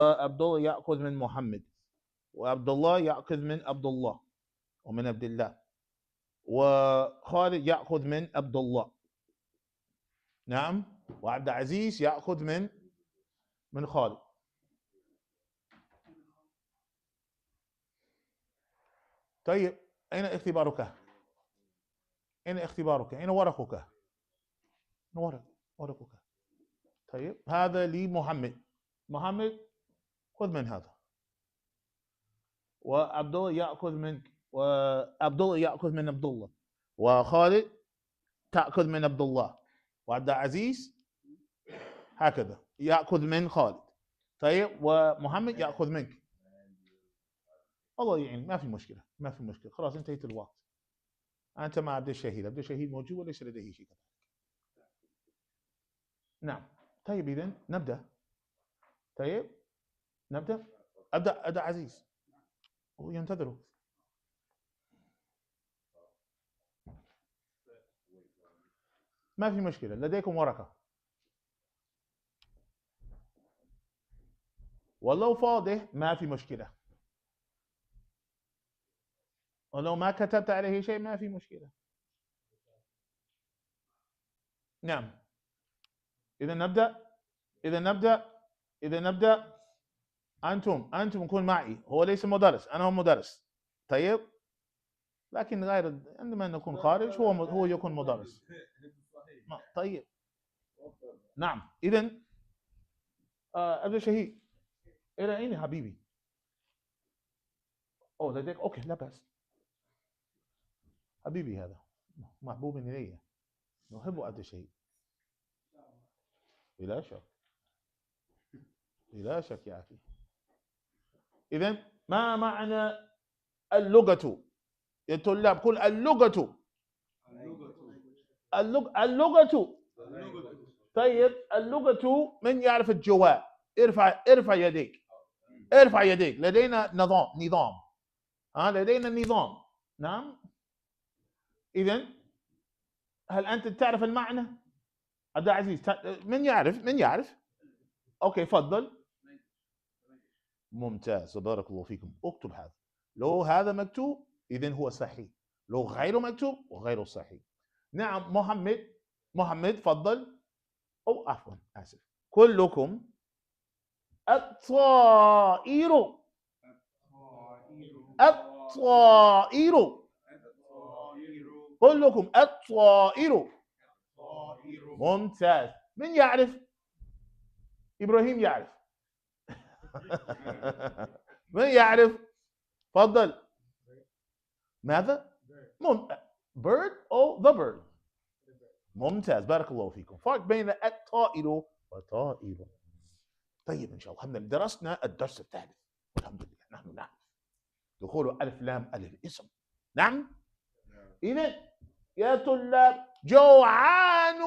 عبد الله يأخذ من محمد، وعبد الله يأخذ من عبد الله ومن عبد الله، وخالد يأخذ من عبد الله. نعم. وعبد العزيز يأخذ من خالد. طيب أين اختبارك؟ أين اختبارك؟ أين ورقك؟ ورقك. طيب هذا لمحمد. محمد خذ من هذا، وعبد الله يأخذ منك، وعبد الله يأخذ من عبد الله، وخالد تأخذ من عبد الله، وعبد العزيز هكذا يأخذ من خالد. طيب ومحمد يأخذ منك. الله يعين، ما في مشكلة، ما في مشكلة، خلاص انتهيت الوقت. أنت مع عبد الشهيد. عبد الشهيد موجود وليس لديه شيء كذلك؟ نعم. طيب إذن نبدأ. طيب نبدأ. أبدأ عزيز، هو ينتظرك. ما في مشكلة، لديكم ورقة، ولو فاضح ما في مشكلة، ولو ما كتبت عليه شيء ما في مشكلة. نعم. إذا نبدأ. أنتم كن معي، هو ليس مدرس، أنا هو مدرس. طيب لكن غير عندما نكون خارج هو يكون مدرس. طيب نعم. إذا عبد الشهيد إلى أين يا حبيبي؟ أو لديك؟ أوكي لا بأس. حبيبي هذا محبوب إلي، نحب عبد الشهيد بلا شك، بلا شك يا أخي. إذا ما معنى اللغة يا طلاب؟ كل اللغة. اللغة. طيب اللغة، من يعرف الجواب؟ ارفع يديك، ارفع يديك. لدينا نظام. لدينا نظام. نعم. إذا هل أنت تعرف المعنى؟ عبد العزيز من يعرف؟ أوكي فضل. ممتاز، بارك الله فيكم. اكتب هذا، لو هذا مكتوب إذن هو صحيح، لو غيره مكتوب وغيره صحيح. نعم. محمد فضل. أو عفوا آسف. كلكم الطائر. كلكم الطائر. ممتاز. من يعرف؟ إبراهيم يعرف. من يعرف؟ فضل. ماذا؟ bird أو the bird. ممتاز، بارك الله فيكم. فرق بين الطائر وطائر. طيب إن شاء الله الحمد لله درسنا الدرس الثالث والحمد لله نحن نعرف دخول ألف لام ألف اسم. نعم. إذن يا طلاب جوعان.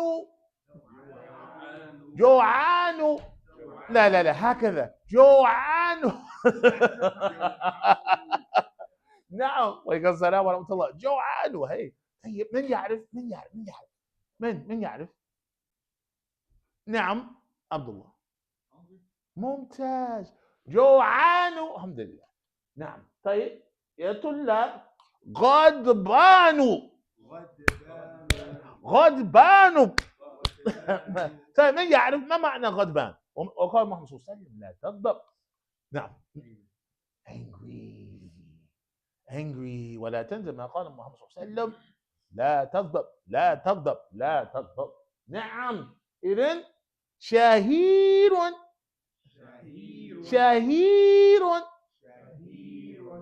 لا هكذا جوعان. نعم. وعليكم السلام ورحمة الله. جوعان. هي. طيب من يعرف؟ نعم عبد الله. ممتاز. جوعان. الحمد لله. نعم. طيب يا طلاب غضبان. طيب من يعرف ما معنى غضبان؟ وقال محمد صلى الله عليه وسلم لا تغضب. نعم. angry ولا تنسى ما قال محمد صلى الله عليه وسلم لا تغضب. نعم. إذن شهير.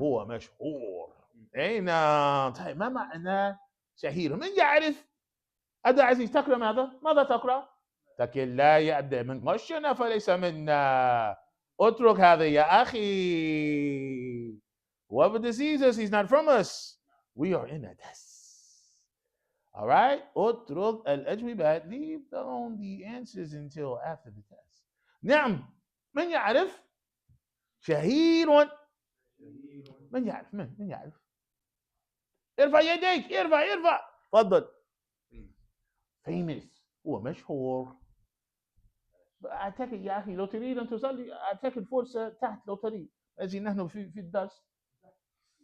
هو مشهور. أين؟ طيب ما معنى شهير؟ من يعرف؟ عبد العزيز تقرأ ماذا تقرأ؟ تقول لا يبدأ من غشنا فليس منا. اترك هذا يا أخي. Whoever deceives us, he's not from us. We are in a test. All right? اترك الأجوبة. Leave down the answers until after the test. نعم. من يعرف؟ شهير. من يعرف؟ من يعرف؟ ارفع يديك، ارفع. تفضل. famous. هو مشهور. اعتقد يا اخي لو تريد ان تصلي اعتقد فرصه تحت لو تريد، اجي نحن في الدرس.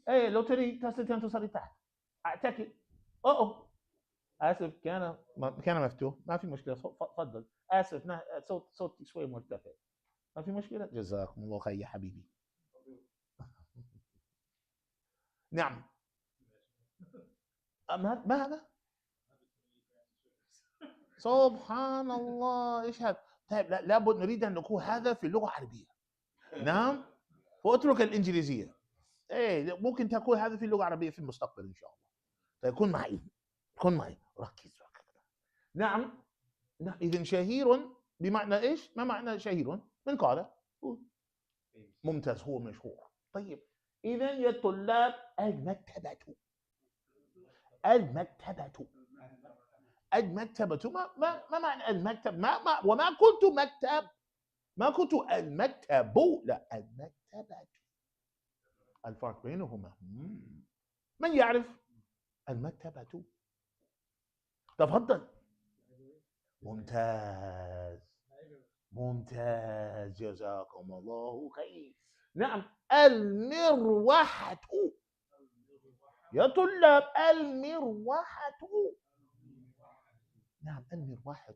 ايه لو تريد تستطيع ان تصلي تحت اعتقد. اوه اسف كان مفتوح، ما في مشكله، تفضل. اسف صوتي شوي مرتفع، ما في مشكله. جزاكم الله خير يا حبيبي. نعم. ماذا؟ سبحان الله، ايش هذا؟ طيب لابد نريد ان نقول هذا في اللغه العربيه. نعم. واترك الانجليزيه. ايه ممكن تقول هذا في اللغه العربيه في المستقبل ان شاء الله. طيب كن معي، كن معي، ركز. نعم. اذا شهير بمعنى ايش؟ ما معنى شهير؟ من قال؟ ممتاز، هو مشهور. طيب اذا يا طلاب المكتبه. المكتبه. المكتبة ما معنى المكتب؟ وما قلت مكتب، ما قلت المكتب، لا المكتبة. الفرق بينهما. من يعرف المكتبة؟ تفضل. ممتاز، ممتاز، جزاكم الله خير. نعم. المروحة يا طلاب، المروحة. نعم المروحة.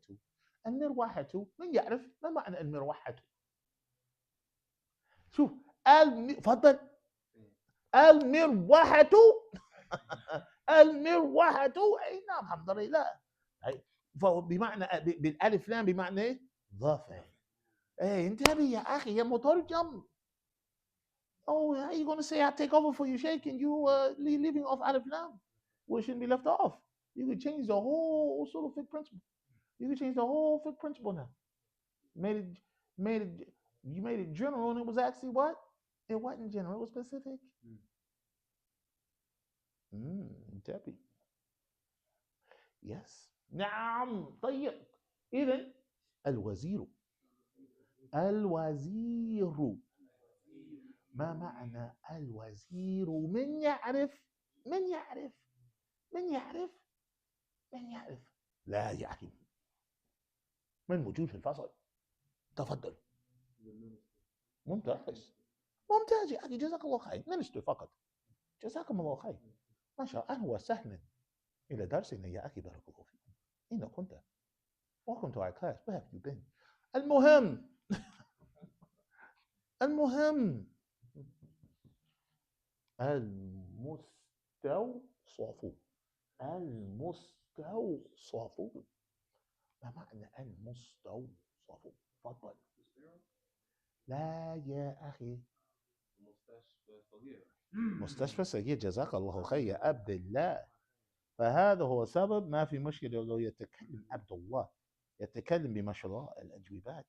المروحة من يعرف ما معنى المروحة؟ شوف تفضل. المروحة. المروحة. اي نعم الحمد لله. فهو بمعنى بالالف لام بمعنى ايه؟ ظافر. ايه انتبه يا اخي يا مترجم. Oh, how you gonna say I take over for you shaking? You leaving off alif lam, where it shouldn't be left off. You could change the whole sort of fiqh principle. You could change the whole fiqh principle now. You made it general, and it was actually what? It wasn't general. It was specific. انتبه. Yes. نعم. طيب إذا الوزير. الوزير. ما معنى الوزير؟ من يعرف؟ من يعرف؟ من يعرف؟ من يعرف؟ لا يعرف. من موجود في الفصل؟ تفضل. ممتاز، ممتاز يا أخي، جزاك الله خير. ننشد فقط. جزاكم الله خير. ما شاء الله. أهلا وسهلا إلى درسنا يا أخي، بارك الله فيكم. أين كنت؟ Welcome to our class. Where have you been? المهم المهم المستوصف. المستوصف. ما معنى المستوصف؟ تفضل. لا يا أخي. مستشفى صغير. جزاك الله خير يا عبد الله. فهذا هو سبب ما في مشكلة لو يتكلم عبد الله، يتكلم بما شاء الله الأجوبات،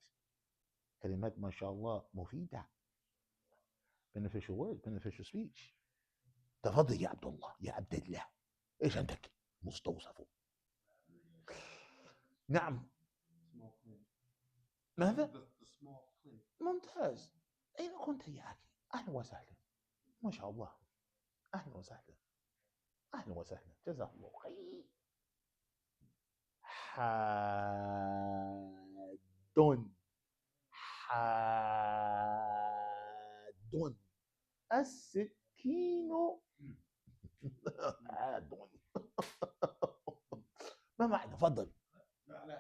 كلمات ما شاء الله مفيدة. beneficial word, beneficial speech. تفضل يا عبد الله، يا عبد الله. ايش عندك؟ مستوصف. نعم. ماذا؟ ممتاز. اين كنت يا اخي؟ اهلا وسهلا. ما شاء الله. اهلا وسهلا. اهلا وسهلا. جزاه الله خير. حاد. حاد. السكين. حاد. ما معنى؟ تفضل.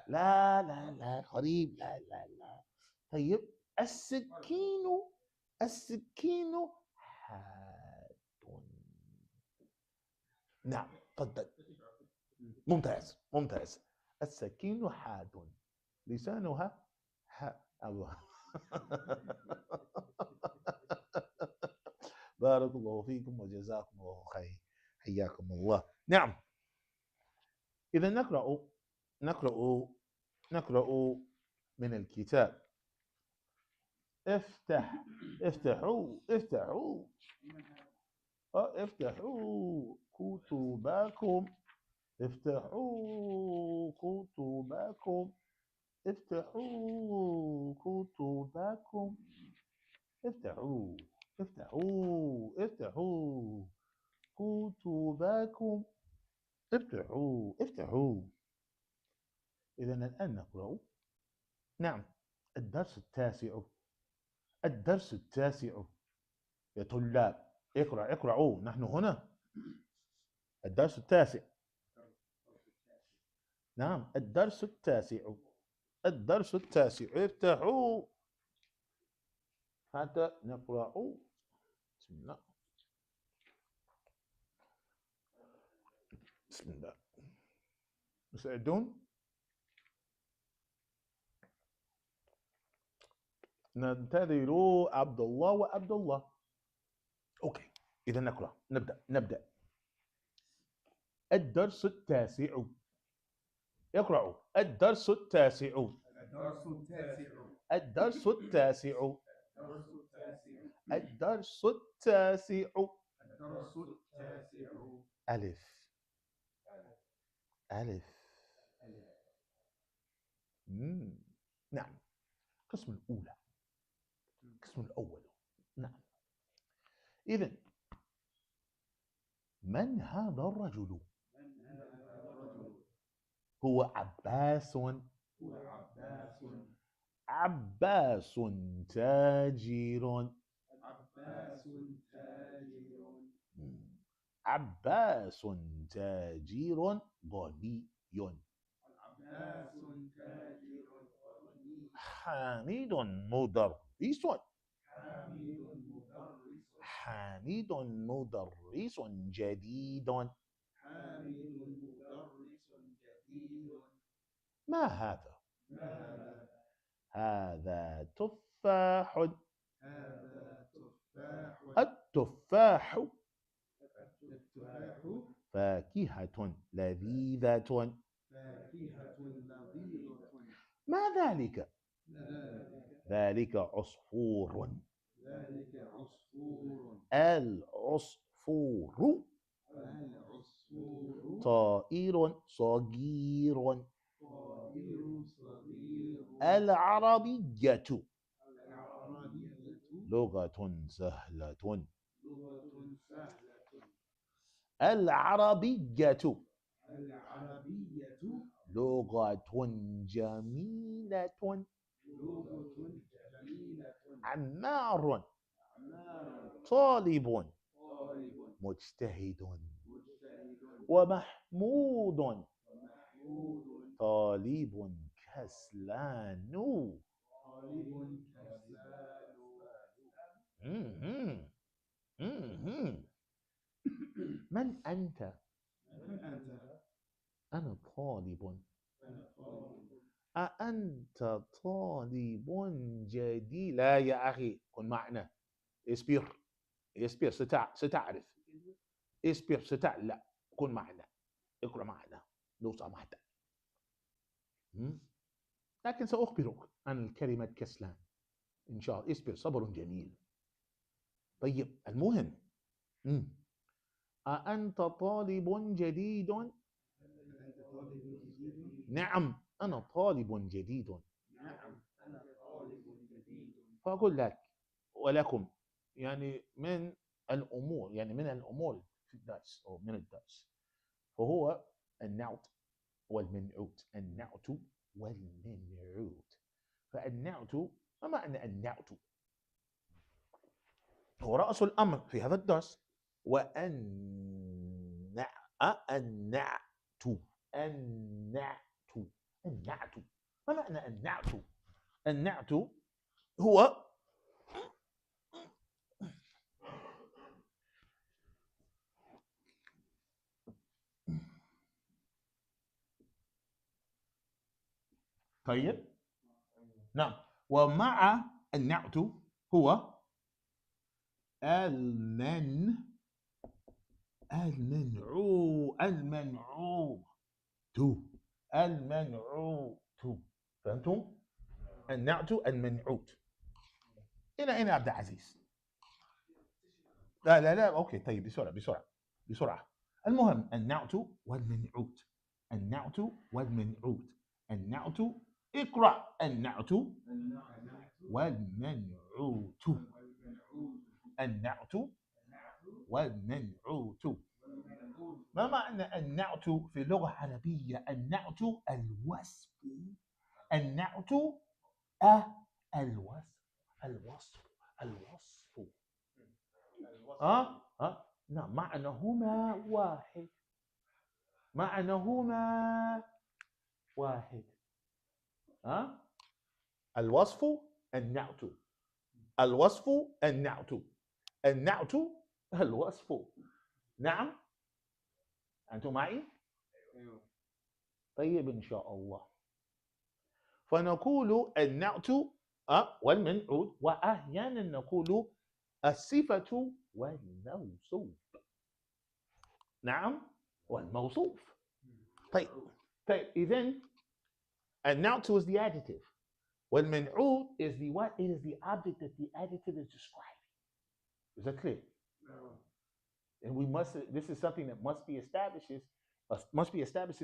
لا لا لا قريب. لا لا لا. طيب السكين. السكين حاد. نعم تفضل. ممتاز ممتاز. السكين حاد، لسانها الله. بارك الله فيكم وجزاكم الله خير. حياكم الله. نعم. إذا نقرأ من الكتاب. افتحوا كتبكم. افتحوا كتبكم. افتحوا كتبكم. افتحوا كتبكم. افتحوا. إذا الآن نقرأ. نعم. الدرس التاسع. الدرس التاسع يا طلاب، اقرأوا، نحن هنا. الدرس التاسع. نعم، الدرس التاسع. الدرس التاسع، افتحوا حتى نقرأ. بسم الله. بسم الله. مستعدون؟ ننتظر عبد الله وعبد الله. اوكي، اذا نقرأ. نبدأ. الدرس التاسع. اقرأوا. الدرس التاسع. الدرس التاسع. الدرس التاسع. الدرس التاسع. الدرس التاسع. ألف. ألف. نعم. القسم الأولى. القسم الأول. نعم. إذن من هذا الرجل؟ هو عباس. عباس تاجر. عباس تاجر. عباس تاجر غني. عباس تاجر غني. حميد مدرس. حامد مدرس جديد. ما هذا؟ هذا تفاح. التفاح فاكهة لذيذة. ما ذلك؟ ذلك عصفور. العصفور طائر صغير. العربية لغة سهلة. العربية لغة جميلة. عمار طالب مجتهد. ومحمود طالب كسلان. من أنت؟ أنا طالب. أأنت طالب جديد؟ لا يا أخي، كن معنا. اسبير ستعرف. اسبير لا، كن معنا، اقرأ معنا لو سمحت. لكن سأخبرك عن كلمة كسلان إن شاء الله. اسبير، صبر جميل. طيب، المهم، أأنت طالب جديد؟ نعم، أنا طالب جديد. فأقول لك ولكم، يعني من الأمور في الدرس أو من الدرس، فهو النعت والمنعوت. النعت والمنعوت. فالنعت، ما معنى النعت؟ هو رأس الأمر في هذا الدرس. النعت. النعت. ما معنى النعت؟ النعت هو طيب. نعم. ومع النعت هو المنعوت. فهمتم؟ النعت المنعوت. إلى أين عبد العزيز؟ لا، أوكي، طيب، بسرعة. المهم، النعت والمنعوت. النعت والمنعوت. النعت. اقرأ. النعت والمنعوت. النعت والمنعوت. ما معنى النعت في اللغة العربية؟ النعت الوصف. النعت الوصف الوصف الوصف ها نعم معناهما واحد معناهما واحد الوصف النعت الوصف النعت النعت الوصف نعم أنتم معي؟ طيب إن شاء الله فنقول النعت والمنعوت وأحيانا نقول الصفة والموصوف نعم والموصوف طيب إذن النعت is the adjective والمنعوت is the what? It is the object that the adjective is describing. Is that clear? No. And this is something that must be established in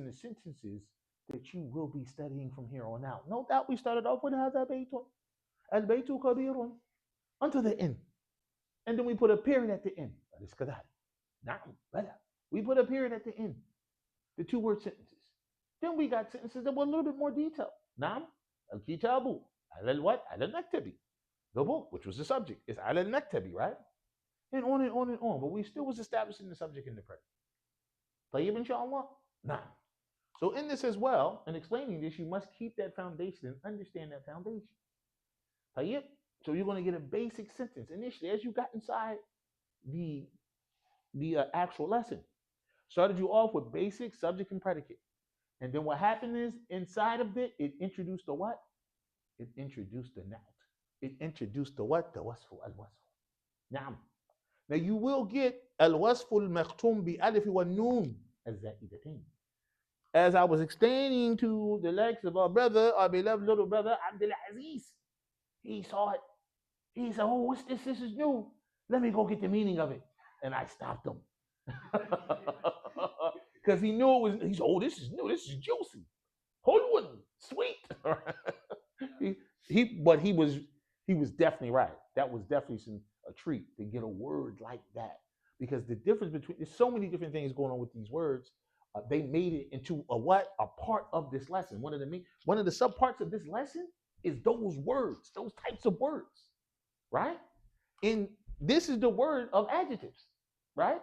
the sentences that you will be studying from here on out. No doubt we started off with هذا بيت البيت كبير until the end. And then we put a period at the end. نعم بلى. We put a period at the end. The two-word sentences. Then we got sentences that were a little bit more detailed. نعم الكتاب على الوات على المكتب. The book, which was the subject, is على المكتب, right? And on and on and on. But we still was establishing the subject in the present. طيب إن شاء الله. نعم. So in this as well, in explaining this, you must keep that foundation and understand that foundation. طيب. So you're going to get a basic sentence initially as you got inside the actual lesson. Started you off with basic subject and predicate. And then what happened is inside of it introduced the what? It introduced the noun. It introduced the what? The wasfu al-wasfu. نعم. Now you will get al-wasfu al-maqtum bi-alif wa-noon al-za'idatain. As I was explaining to the legs of our brother, our beloved little brother, Abdul Aziz, he saw it. He said, oh, what's this? This is new. Let me go get the meaning of it. And I stopped him. Because he knew it was, he said, oh, this is new. This is juicy. Hollywood, sweet. But he was definitely right. That was definitely a treat to get a word like that. Because the difference between, there's so many different things going on with these words. They made it into a part of this lesson. One of the subparts of this lesson is those words, those types of words, right? And this is the word of adjectives, right?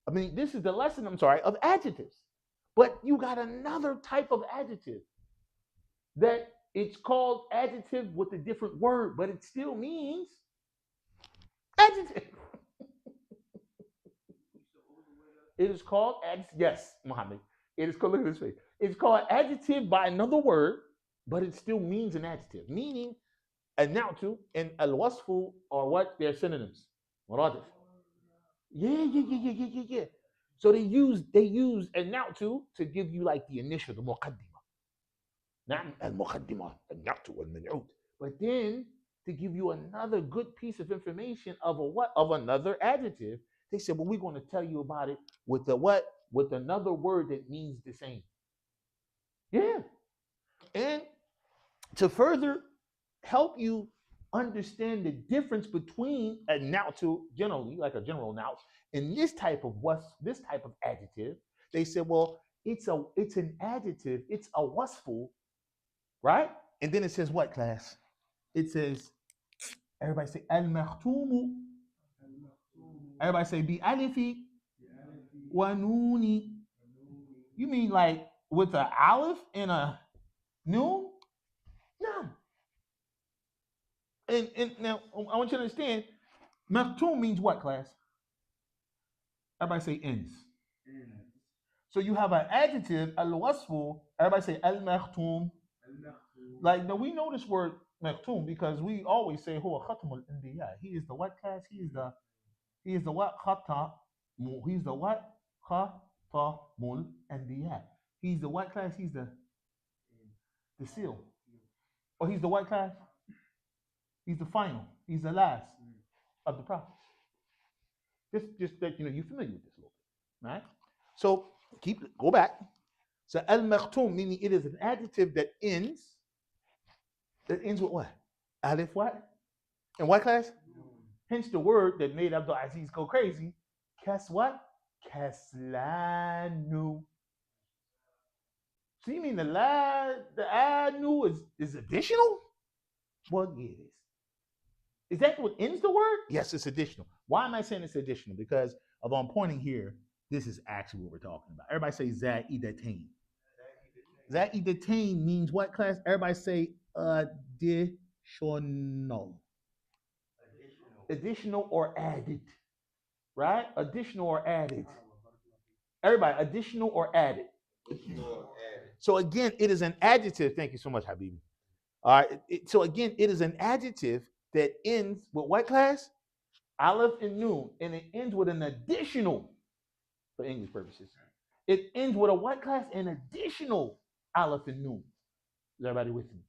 I mean, this is the lesson, of adjectives. But you got another type of adjective that it's called adjective with a different word, but it still means adjective. It is called, yes, Muhammad. It is called, look at this face. It's called adjective by another word, but it still means an adjective. Meaning, al-na'tu and al-wasfu are what? They're synonyms. Muradif. Yeah. So they use al-na'tu to give you like the initial, the muqaddimah. Na'am al-muqaddimah, al-na'tu wal-man'ut. But then to give you another good piece of information of another adjective, they said, well, we're going to tell you about it with the what? With another word that means the same. Yeah. And to further help you understand the difference between a na'tu, generally, like a general noun, and this type of adjective, they said, well, it's an adjective, it's a wasfu, right? And then it says what, class? It says, everybody say al-makhtumu. Everybody say bi alifi wa nooni. You mean like with an aleph and a noon? No. And now I want you to understand, maktum means what, class? Everybody say ends. So you have an adjective, al-wasfu. Everybody say al-maktum. Like, now we know this word maktum because we always say huwa khatamul anbiya. He is the what, class? He is the what? He's the what? Khatamul anbiya. He's the what, class? He's the seal. Or he's the what, class? He's the final. He's the last of the prophets. Just that you're familiar with this a little bit, right? So go back. So al-maktum, meaning it is an adjective that ends with what? Alif what? And what, class? Hence the word that made Abdul Aziz go crazy. Kas what? Kaslanu. So you mean the anu is additional? Well, yeah, it is. Is that what ends the word? Yes, it's additional. Why am I saying it's additional? Because although I'm pointing here, this is actually what we're talking about. Everybody say za'idatain. Za'idatain means what, class? Everybody say additional. Additional or added, right? Additional or added. Everybody, additional or added. So again, it is an adjective. Thank you so much, Habibi. All right. So again, it is an adjective that ends with what, class? Aleph and noon, and it ends with an additional, for English purposes. It ends with a what, class? An additional Aleph and noon. Is everybody with me?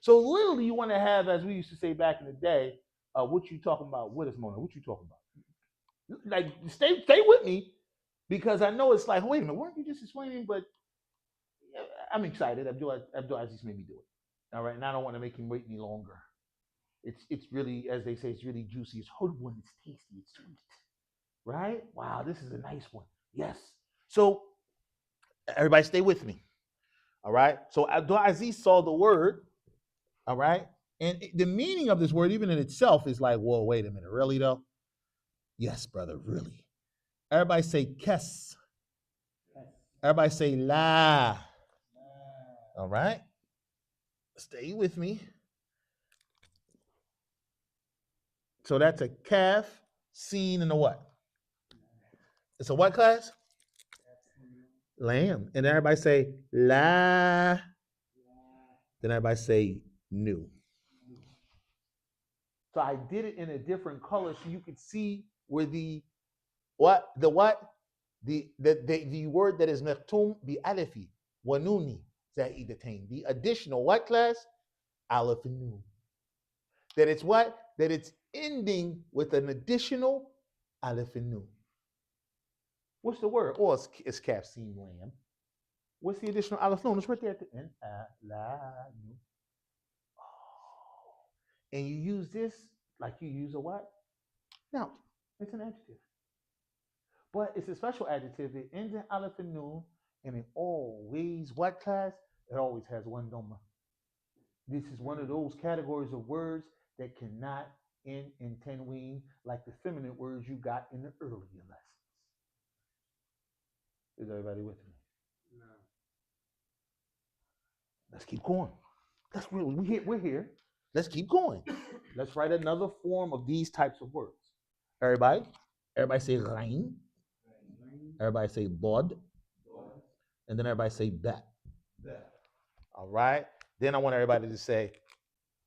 So literally, you want to have, as we used to say back in the day, what you talking about? What is Mona? What you talking about? Like, stay with me, because I know it's like, wait a minute, weren't you just explaining? But I'm excited. Abdul Aziz made me do it. All right, and I don't want to make him wait any longer. It's really, as they say, it's really juicy. It's hard one. It's tasty. It's sweet. Right? Wow, this is a nice one. Yes. So everybody, stay with me. All right. So Abdul Aziz saw the word. All right. And the meaning of this word, even in itself, is like, whoa, wait a minute. Really, though? Yes, brother, really. Everybody say kes. Everybody say la. All right. Stay with me. So that's a calf, seen, and a what? It's a what, class? Lamb. And everybody say la. Then everybody say new. So I did it in a different color so you could see where the word that is mektum bi alifi wa nuni za'idatain. The additional what, class? Aleph and nun. That it's what? That it's ending with an additional aleph and nun. What's the word? Oh, it's calf, seen, lamb. What's the additional aleph nun? It's right there at the end. And you use this like you use a what? Now, it's an adjective. But it's a special adjective. It ends in aleph and nun, and it always, what, class? It always has one doma. This is one of those categories of words that cannot end in tenween like the feminine words you got in the earlier lessons. Is everybody with me? No. Let's keep going. That's really, we're here. Let's keep going. Let's write another form of these types of words. Everybody say rain. Everybody say bod. And then everybody say bat. All right. Then I want everybody to say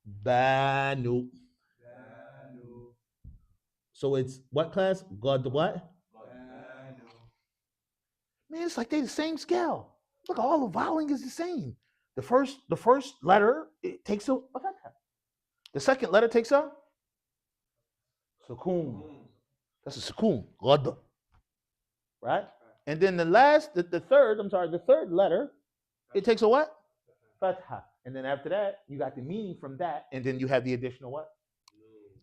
banu. So it's what, class? God the what? Banu. Man, it's like they're the same scale. Look, all the voweling is the same. The first letter, it takes a fatha. The second letter takes a sukun. That's a sukun. God. Right? And then the third letter, it takes a what? Fatha. And then after that, you got the meaning from that, and then you have the additional what?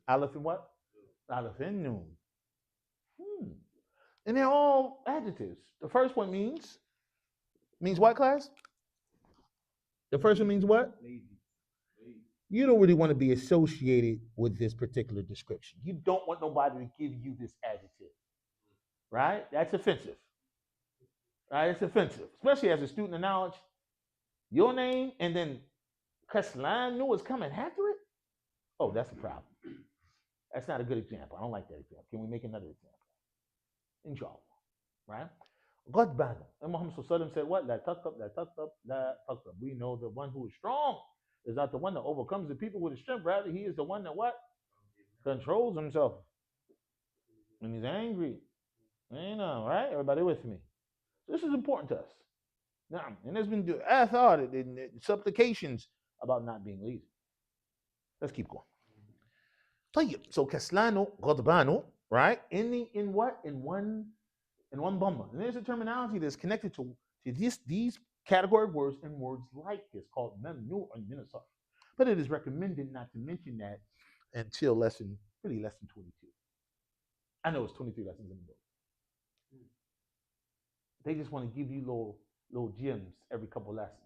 Aleph and what? Aleph and noon. And they're all adjectives. The first one means what, class? The first one means what? You don't really want to be associated with this particular description. You don't want nobody to give you this adjective. Right? That's offensive. Right? It's offensive. Especially as a student of knowledge. Your name and then Kaslan knew was coming after it? Oh, that's a problem. That's not a good example. I don't like that example. Can we make another example? Inshallah. Right? Ghadban. And Muhammad said what? La taqab, la taqab, la taqab. We know the one who is strong is not the one that overcomes the people with his strength. Rather, he is the one that what? Controls himself. When he's angry. You know, right? Everybody with me. This is important to us. Now, and there's been thought in supplications about not being lazy. Let's keep going. So kaslano, ghadbano, right? Ending in what? In one dhamma. And there's a terminology that's connected to these category of words and words like this called mamnu and minasar. But it is recommended not to mention that until lesson 22. I know it's 23 lessons in the book. They just want to give you little gems every couple lessons.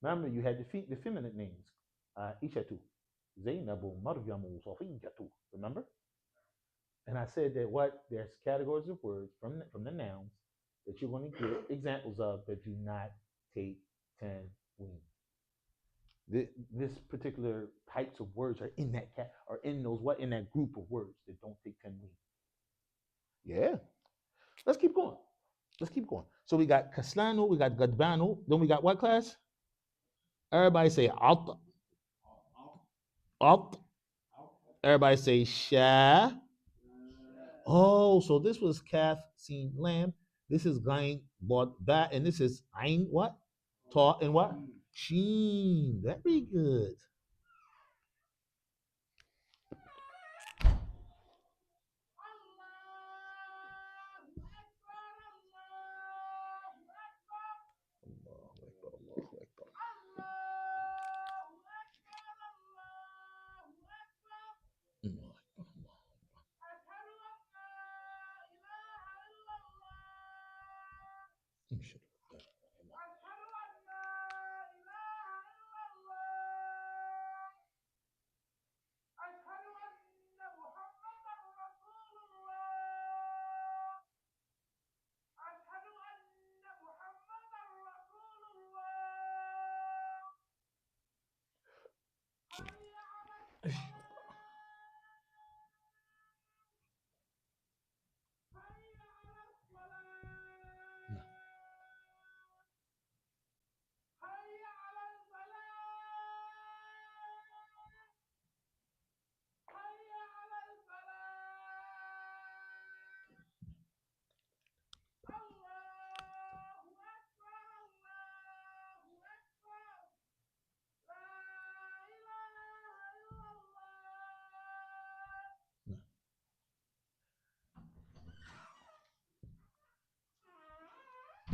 Remember, you had the feminine names. Ishatu, Zainabu, Maryamu, Safiyatu. Remember? And I said that there's categories of words from the nouns that you're going to get examples of that do not take 10 wings. This particular types of words are in that are in those in that group of words that don't take 10 wings. Yeah. Let's keep going. Let's keep going. So we got Kaslanu, we got Gadbanu, then we got what class? Everybody say Alt. Alt. Everybody say Sha. Oh, so this was Kaf, Sin, Lamb. This is Gain, Bod, Bat, and this is Ain, what? Ta, and what? Sheen. Very good.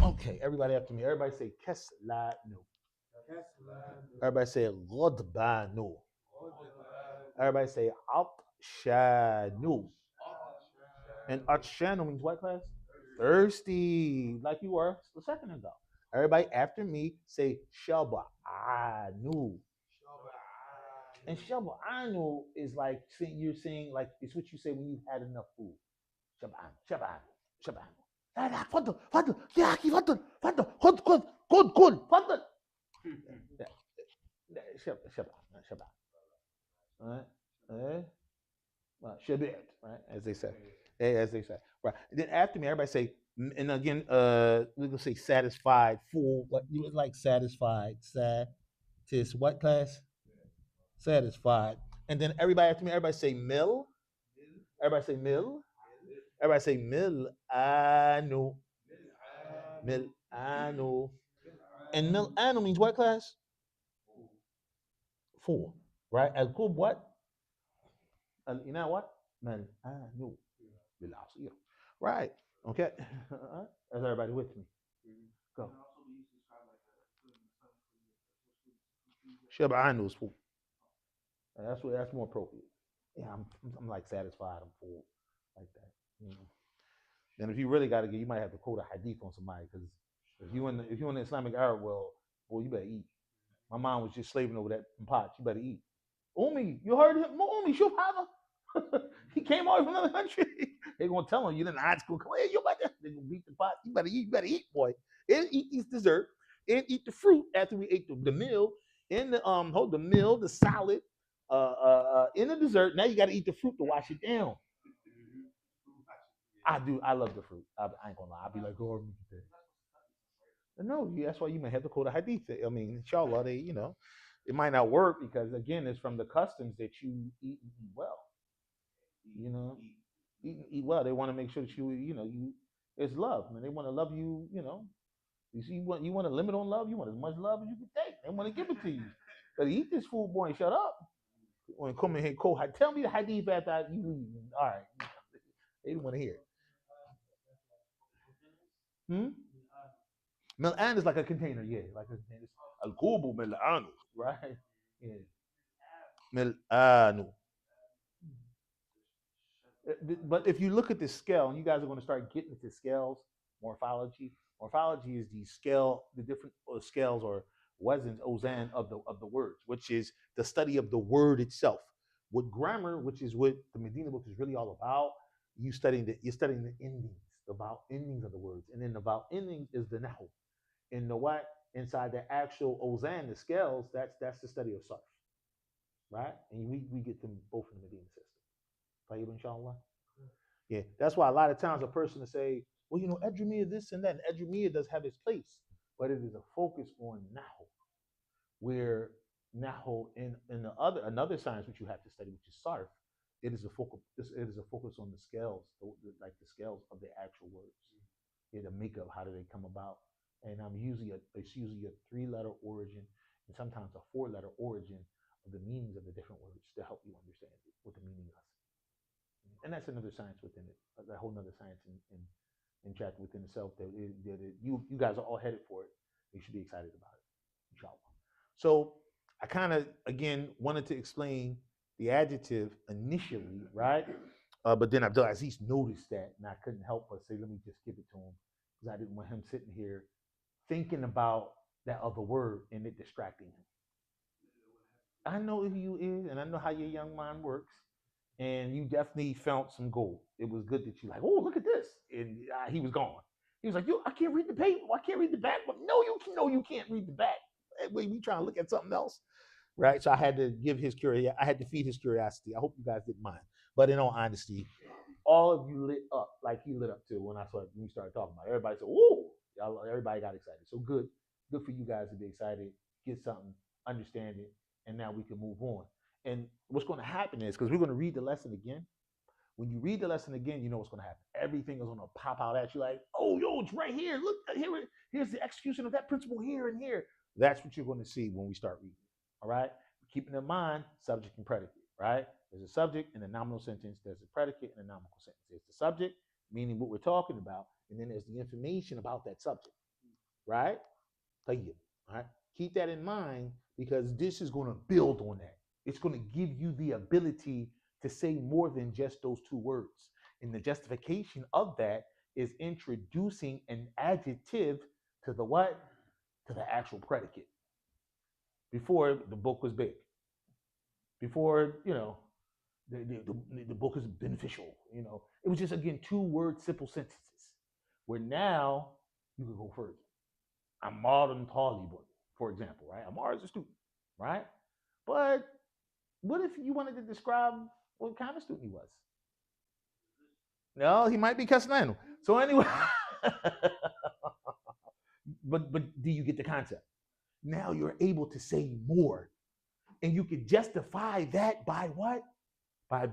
Okay, everybody after me. Everybody say Keslanu. Everybody say Godbanu. Everybody say Atshanu. And Atshanu means what class? Thirsty, like you were a second ago. Everybody after me say Shaba'anu. And Shaba'anu is like you're saying, like it's what you say when you've had enough food. Shaba'anu, Shaba'anu, Shaba'anu. لا لا تفضل تفضل يا اخي تفضل تفضل خد تفضل شبع شبعت, right, as they say, right. And then after me everybody say, and again we're gonna say satisfied, full, what you would like, satisfied, what class? Satisfied. And then everybody after me, everybody say mill. Everybody say mill. Everybody say mil anu. Mil anu. And mil anu means what class? Four. Right? Al kub what? Al ina what? Mil anu. Bil asir. Right. Okay. Is everybody with me? Go. Shab'anu is full. That's more appropriate. Yeah, I'm like satisfied. I'm full, like that. You know. Then if you really got to get, you might have to quote a hadith on somebody, because if you in the Islamic Arab world, boy, you better eat. My mom was just slaving over that pot. You better eat. Umi, you heard him? Umi, shuf hada. He came over from another country. They're gonna tell him you didn't high school. Come here, you better. They're gonna beat the pot. You better eat, boy. And eat this dessert. And eat the fruit after we ate the meal. In the meal, the salad, in the dessert. Now you got to eat the fruit to wash it down. I do. I love the fruit. I ain't gonna lie. I'll be like, oh, no, that's why you may have to quote a hadith. I mean, inshallah, it might not work because again, it's from the customs that you eat and eat well. You know, eat well. They want to make sure that it's love, man. They want to love you. You see, you want a limit on love. You want as much love as you can take. They want to give it to you. But eat this food, boy, and shut up. When come in here, tell me the hadith after you leave. All right, they don't want to hear it. Mil'an is like a container, yeah, like a container. Al-kubu mil'anu, right? Yeah. Mil'anu. But if you look at this scale, and you guys are going to start getting into scales, morphology. Morphology is the scale, the different scales or ozan of the words, which is the study of the word itself. With grammar, which is what the Medina book is really all about, you're studying the endings, the vowel endings of the words, and then the vowel endings is the nahu. And the what inside the actual ozan, the scales, that's the study of sarf, right? And we get them both in the Medina system. Tayyib, inshallah. Yeah, that's why a lot of times a person will say, well, Edremia this and that, and Edremia does have its place, but it is a focus on nahu, where nahu in the another science which you have to study, which is sarf, it is a focus on the scales, like the scales of the actual words, the makeup, how do they come about, and it's usually a 3-letter origin and sometimes a 4-letter origin of the meanings of the different words to help you understand it, what the meaning is. And that's another science within it, a whole nother science in chapter within itself that you guys are all headed for it. You should be excited about it, inshallah. So I kind of, again, wanted to explain the adjective initially, right? But then Abdul Aziz noticed that, and I couldn't help but say, let me just give it to him, because I didn't want him sitting here thinking about that other word and it distracting him. I know who you is, and I know how your young mind works, and you definitely found some gold. It was good that you like, oh, look at this, and he was gone. He was like, yo, I can't read the paper. I can't read the back. But no, you can't read the back. We trying to look at something else, right? So I had to give his curiosity. I had to feed his curiosity. I hope you guys didn't mind. But in all honesty, all of you lit up like he lit up too when we started talking about it. Everybody said, "Whoa!" Everybody got excited. So good for you guys to be excited, get something, understand it, and now we can move on. And what's going to happen is, because we're going to read the lesson again. When you read the lesson again, you know what's going to happen. Everything is going to pop out at you like, oh, yo, it's right here. Look, here's the execution of that principle here and here. That's what you're going to see when we start reading. All right? Keeping in mind subject and predicate, right? There's a subject in a nominal sentence. There's a predicate in a nominal sentence. There's the subject, meaning what we're talking about, and then there's the information about that subject, right? All right? Keep that in mind, because this is going to build on that. It's going to give you the ability to say more than just those 2 words. And the justification of that is introducing an adjective to the what? To the actual predicate. Before the book was big. Before, the book is beneficial. It was just, again, 2-word simple sentences. Where now you can go further. Ammar and Talibun, for example, right? Ammar is a student, right? But what if you wanted to describe what kind of student he was? No, he might be Castellano. So anyway, but do you get the concept? Now you're able to say more, and you can justify that by what? By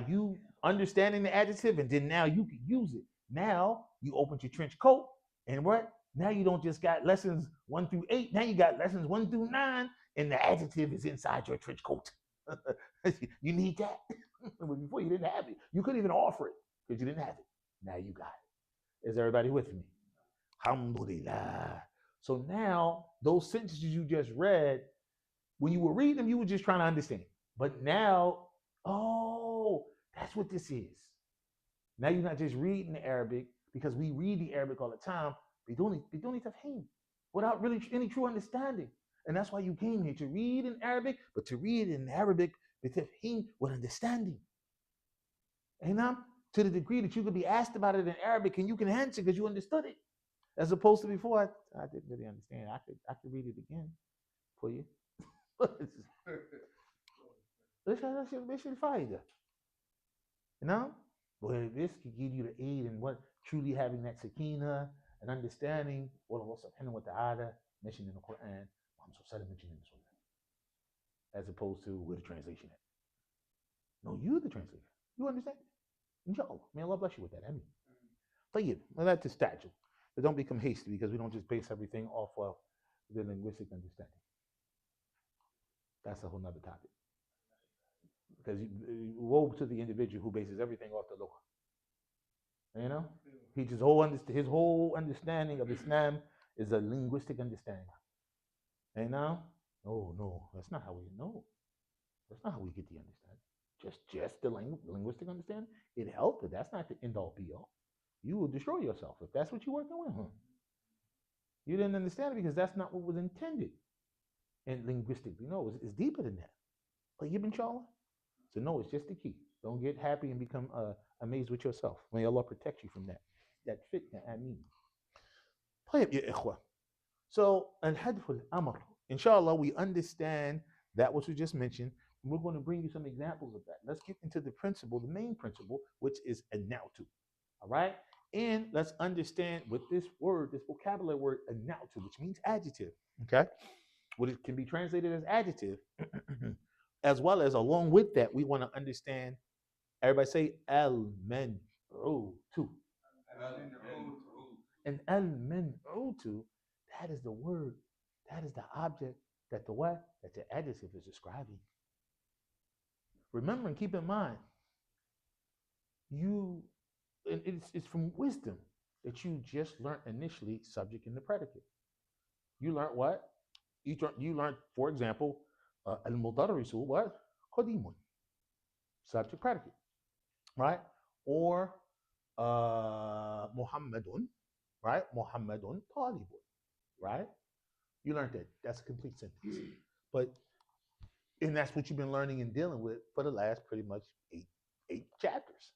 you understanding the adjective, and then now you can use it. Now you open your trench coat, and what? Now you don't just got lessons 1 through 8. Now you got lessons 1 through 9, and the adjective is inside your trench coat. You need that. Before you didn't have it. You couldn't even offer it because you didn't have it. Now you got it. Is everybody with me? Alhamdulillah. So now those sentences you just read, when you were reading them, you were just trying to understand. But now, oh, that's what this is. Now you're not just reading the Arabic, because we read the Arabic all the time. Biduni tafhim, without really any true understanding. And that's why you came here, to read in Arabic, but to read in Arabic with understanding. And to the degree that you could be asked about it in Arabic and you can answer because you understood it. As opposed to before, I didn't really understand. I could read it again for you. Well, this could give you the aid in what truly having that sakina and understanding what Allah subhanahu wa ta'ala mentioned in the Quran, mentioned in the Sunnah, as opposed to where the translation at. No, you're the translator. You understand? Inshallah. May Allah bless you with that. Ameen. Tayyib. Well, that's a statue. But don't become hasty, because we don't just base everything off of the linguistic understanding. That's a whole nother topic. Because woe to the individual who bases everything off the law. His whole understanding of Islam is a linguistic understanding. No, that's not how we know. That's not how we get the understanding. Just the linguistic understanding. It helped, but that's not the end all be all. You will destroy yourself if that's what you're working with. You didn't understand it because that's not what was intended. And linguistically, no, it's deeper than that. But you've been inshallah. So no, it's just the key. Don't get happy and become amazed with yourself. May Allah protect you from that. That fitna, I mean. طيب يا إخوة. So, al-hadf al-amr. Inshallah, we understand that what we just mentioned. We're going to bring you some examples of that. Let's get into the principle, the main principle, which is an-na'tu. All right? And let's understand with this word, this vocabulary word, an-na'tu, which means adjective. Okay? What it can be translated as adjective, as well as along with that, we want to understand. Everybody say al-man'utu. And al-man'utu, that is the word, that is the object that the what? That the adjective is describing. Remember and keep in mind, it's from wisdom that you just learned initially subject and the predicate. You learned what? You learned, for example, al-mudarrisu, what? Qadimun. Subject predicate. Right? Or Muhammadun, right? Muhammadun talibun, right? You learned that. That's a complete sentence. And that's what you've been learning and dealing with for the last pretty much eight chapters.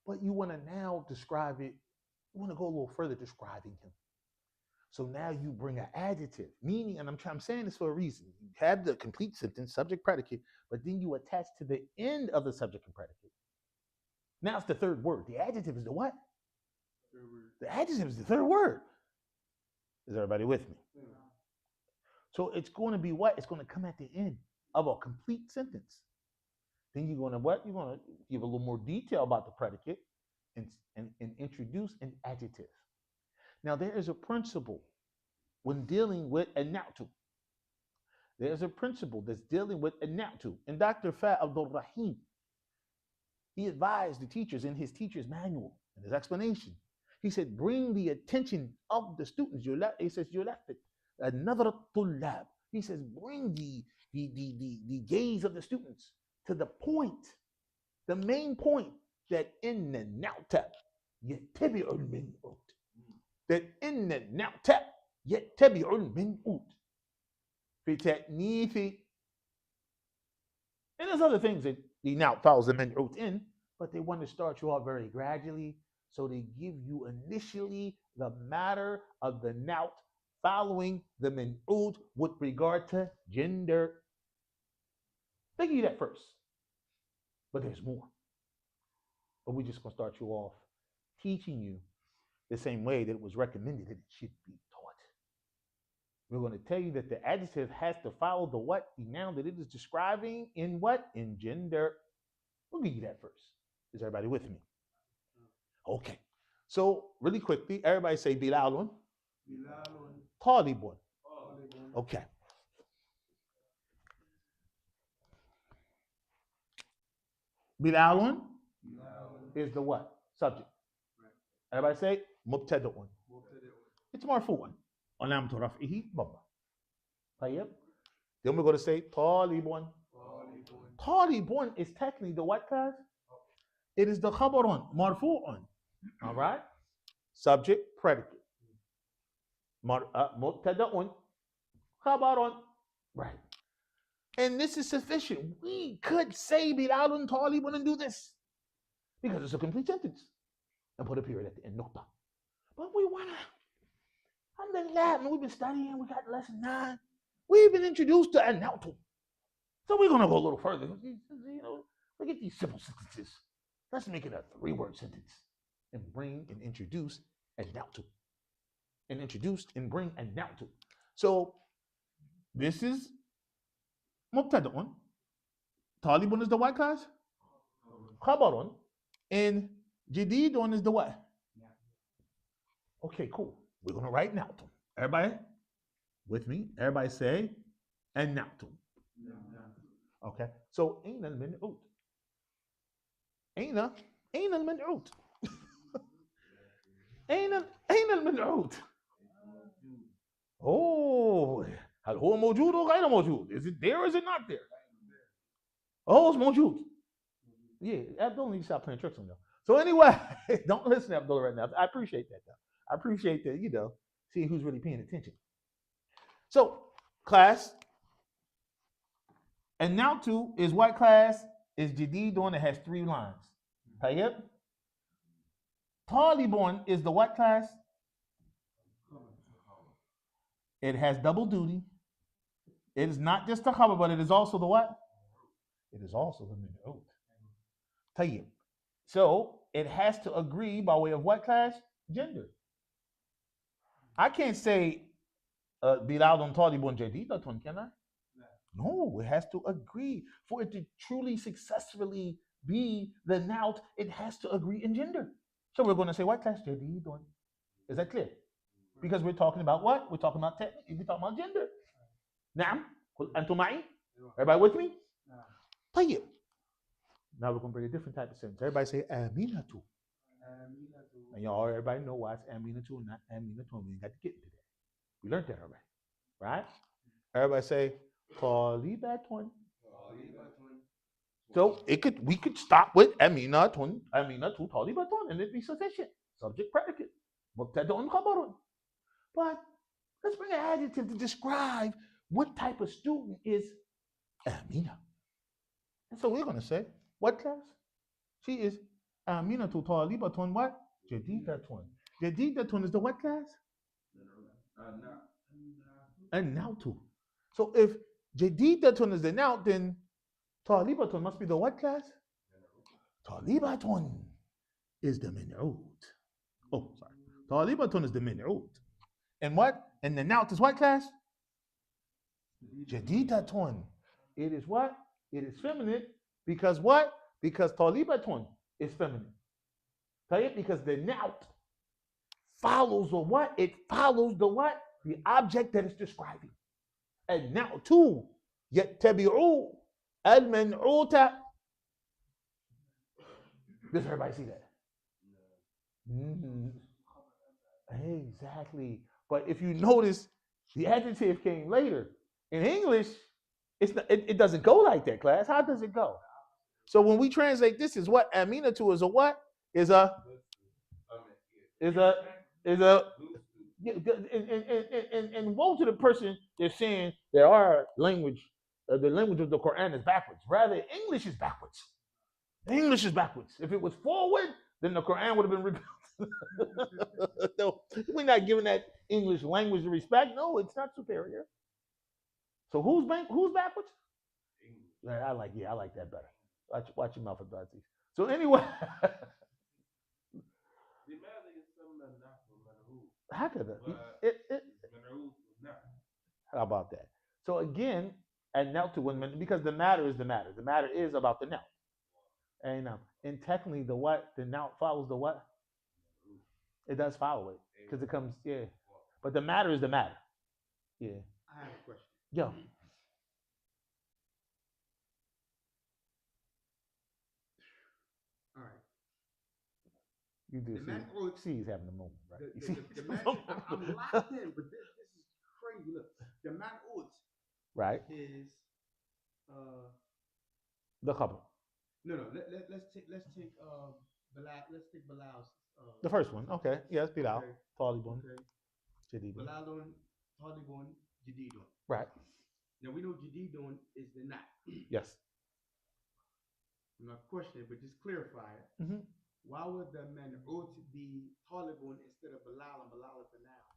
But you want to now describe it. You want to go a little further describing him. So now you bring an adjective, meaning, and I'm saying this for a reason. You have the complete sentence, subject, predicate, but then you attach to the end of the subject and predicate. Now it's the third word. The adjective is the what? Third word. The adjective is the third word. Is everybody with me? Yeah. So it's going to be what? It's going to come at the end of a complete sentence. Then you're going to what? You're going to give a little more detail about the predicate and introduce an adjective. Now there is a principle when dealing with a na'tu. There's a principle that's dealing with a na'tu. And Dr. Fa Abdul Rahim, he advised the teachers in his teacher's manual, in his explanation. He said, bring the attention of the students. He says, another tullab. He says, bring the gaze of the students to the point, the main point, that in the na'ta yattabi'ul min'ut. That in the na'ta yattabi'ul min'ut. Fi ta'nithi. And there's other things that the na'at follows the min'ut in, but they want to start you off very gradually. So they give you initially the matter of the na'at following the min'ut with regard to gender. They give you that first. But there's more. But we're just going to start you off teaching you the same way that it was recommended that it should be taught. We're going to tell you that the adjective has to follow the what? The noun that it is describing in what? In gender. We'll give you that first. Is everybody with me? Okay. So really quickly, everybody say Bilalun. Bilalun. Talibun. Okay. Bilalun is the what? Subject. Right. Everybody say mubtada'un. It's marfu'un. Alamatu raf'ihi dhamma. Tayyib. Then we're going to say talibun. Talibun is technically the what class? It is the khabarun, marfu'un. All right? Subject, predicate. Mubtada'un, khabarun. Right. And this is sufficient. We could say Bilalun Talibun and do this because it's a complete sentence and put a period at the end. Nukta. But we want to, alhamdulillah, we've been studying, we got lesson 9. We've been introduced to an-na'tu. So we're going to go a little further. You know, forget these simple sentences. Let's make it a 3-word sentence and bring and introduce an-na'tu. And introduce and bring an-na'tu. So this is Mubtada'un. Talibun is the what class? Khabarun. And Jadidun is the what? Okay, cool. We're going to write na'tu. Everybody with me? Everybody say an-na'tu. Okay. So Aina al-min'ut. Aina al-min'ut. Aina al-min'ut. Oh, هل هو موجود أو غير موجود? Is it there or is it not there? Oh, it's موجود. Yeah, Abdullah needs to stop playing tricks on them. So anyway, don't listen to Abdullah right now. I appreciate that though. I appreciate that, seeing who's really paying attention. So, class, And now two is what class? Is Jadidun, it has 3 lines. Tayyib. Talibun is the what class? It has double duty. It is not just the khabar, but it is also the what? It is also the min'ut. Tayyib. So it has to agree by way of what class? Gender. I can't say Biladun Talibun Jadidatun, can I? No, it has to agree. For it to truly successfully be the nout, it has to agree in gender. So we're going to say what class? Jadidun. Is that clear? Because we're talking about what? We're talking about technique. We're talking about gender. Naam. Antum ma'i? Everybody with me? Tayyib. Now we're going to bring a different type of sentence. Everybody say Aminatu. And y'all, everybody know why it's Aminatu and not Aminatu. We ain't got to get into that. We learned that already. Right? Everybody say Talibatun. So we could stop with Aminatu Talibatun, and it'd be sufficient. Subject predicate. Mubtada'un khabarun. But let's bring an adjective to describe what type of student is Amina. And so we're going to say, what class? She is Aminatu Talibatun what? Jadidatun. Jadidatun is the what class? And now too. So if Jadidatun is the noun, then Talibatun must be the what class? Talibatun is the min'ud. Oh, sorry. Talibatun is the min'ud. And what? And the noun is what class? Jadidatun. It is what? It is feminine. Because what? Because Talibatun is feminine. Because the noun follows the what? It follows the what? The object that it's describing. And now too, yattabi'u al-man'uta. Does everybody see that? Mm-hmm. Exactly. But if you notice, the adjective came later. In English, it doesn't go like that, class. How does it go? So when we translate this is what? Aminatu is a what? And woe to the person that's saying that our language, the language of the Quran is backwards. Rather, English is backwards. English is backwards. If it was forward, then the Quran would have been repealed. So we're not giving that English language the respect. No, it's not superior. So who's backwards? Yeah, I like that better. Watch your mouth, Abdulaziz. So anyway. How about that? So again, and now to when because the matter is the matter. The matter is about the now. And technically the what? The now follows the what? It does follow it. Because it comes, yeah. But the matter is the matter. Yeah. I have a question. Yo. All right. You do see he's having a moment, right? I'm locked in, but this is crazy. Look, the man'ut right is the khabar. No. Let's take Bilal. Let's take Bilal's. The first one. Okay. Yes, Bilal. Okay. Talibun. Okay. Jadidun. Bilalun, Talibun, Jadidun. Right. Now we know Jadidun is the not. Yes. I'm not questioning, but just clarify it. Mm-hmm. Why would the man'ut be Talibun instead of Bilal, and Bilal is the noun?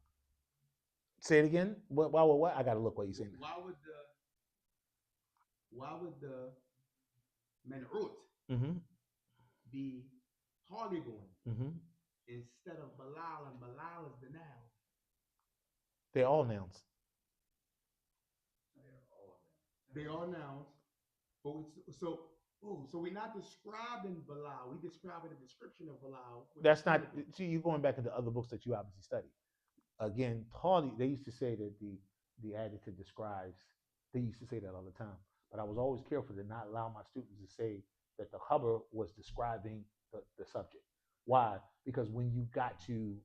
Say it again. What? I gotta look what you're saying. Why would the man'ut be Talibun instead of Bilal, and Bilal is the noun? They're all nouns. They are nouns. But so we're not describing Bilal. We describing the description of Bilal. That's not. See, you're going back into other books that you obviously study. Again, they used to say that the adjective describes. They used to say that all the time. But I was always careful to not allow my students to say that the khabar was describing the subject. Why? Because when you got to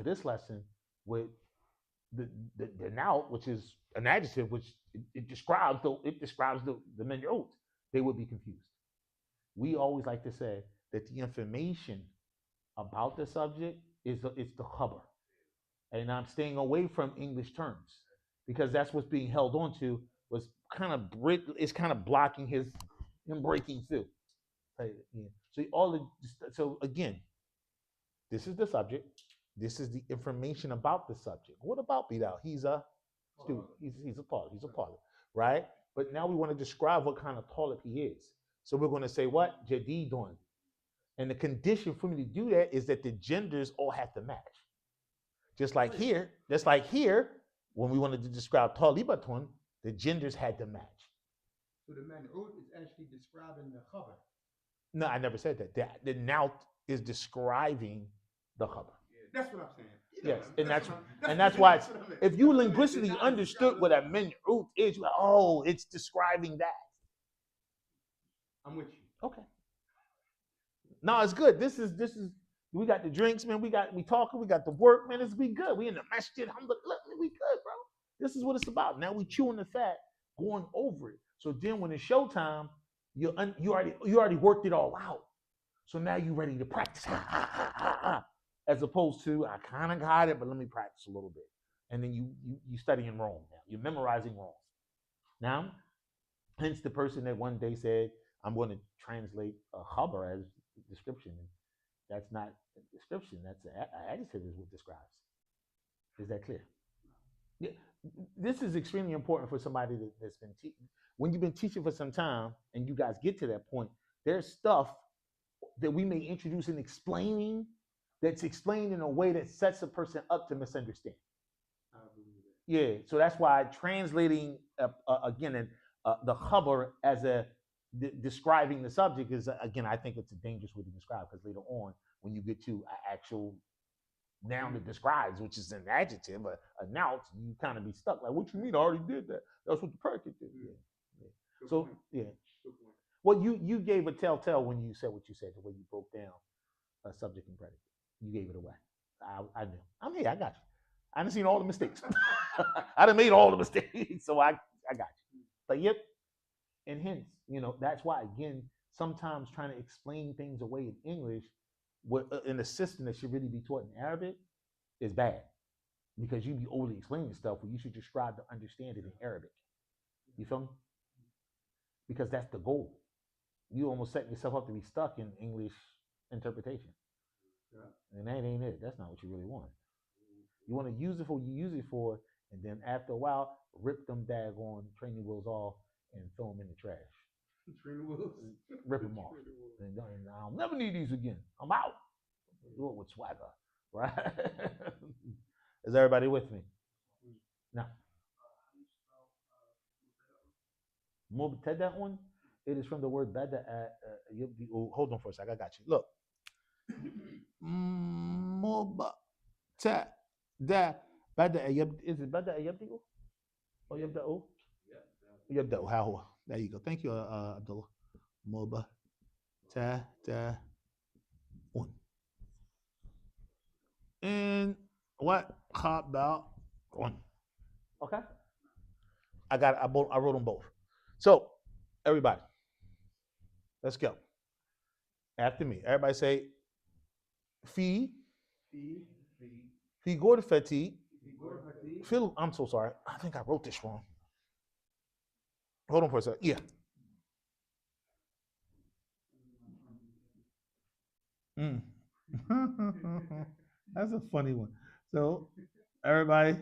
this lesson with the now, which is an adjective, which it describes the min'ut, they would be confused. We always like to say that the information about the subject is the khabar. And I'm staying away from English terms because that's what's being held on to was it's kind of blocking him breaking through. Yeah. So again, this is the subject. This is the information about the subject. What about Bilal? He's a student. He's a talib. He's a talib, right? But now we want to describe what kind of talib he is. So we're going to say what? Jadidun. And the condition for me to do that is that the genders all have to match. Just like here, when we wanted to describe talibatun, the genders had to match. So the man'ut is actually describing the khabar. No, I never said that. The naut is describing the khabar. That's what I'm saying. Yes, and that's why if you linguistically understood what a man'ut is, you're like, oh, it's describing that. I'm with you. Okay. No, it's good. This is we got the drinks, man. We talking, we got the work, man. We good. We in the masjid. Look, we good, bro. This is what it's about. Now we chewing the fat, going over it. So then when it's showtime, you already worked it all out. So now you're ready to practice. As opposed to, I kind of got it, but let me practice a little bit. And then you studying wrong now. You're memorizing wrong. Now, hence the person that one day said, I'm going to translate a khabar as description. That's not a description. That's an adjective is what describes. Is that clear? Yeah. This is extremely important for somebody that's been teaching. When you've been teaching for some time and you guys get to that point, there's stuff that we may introduce in explaining that's explained in a way that sets a person up to misunderstand. Yeah, so that's why translating again the khabar as describing the subject is again, I think it's a dangerous way to describe, because later on when you get to an actual noun that describes, which is an adjective, a noun, you kind of be stuck. Like, what you mean? I already did that. That's what the predicate did. Yeah. So yeah. Well, you gave a telltale when you said what you said, the way you broke down a subject and predicate. You gave it away. I knew. I'm here. I got you. I done seen all the mistakes. I done made all the mistakes, so I got you. But yep. And hence, that's why, again, sometimes trying to explain things away in English, in a system that should really be taught in Arabic, is bad. Because you be overly explaining stuff where you should just strive to understand it in Arabic. You feel me? Because that's the goal. You almost setting yourself up to be stuck in English interpretation. Yeah. And that ain't it. That's not what you really want. You want to use it for what you use it for, and then after a while, rip them daggone training wheels off and throw them in the trash. Training wheels? Rip them off. And I'll never need these again. I'm out. Do it with swagger. Right? Is everybody with me? Now. Mubtada one, it is from the word bada. Hold on for a second. I got you. Look. Mubtada. Is it bada yabdi'u? Or yabda'u? Yabda'u. How? There you go. Thank you, Abdullah. Mubtada one. And what about one? Okay. I wrote them both. So, everybody, let's go. After me. Everybody say, Fi ghurfati. I'm so sorry. I think I wrote this wrong. Hold on for a second. Yeah. That's a funny one. So, everybody,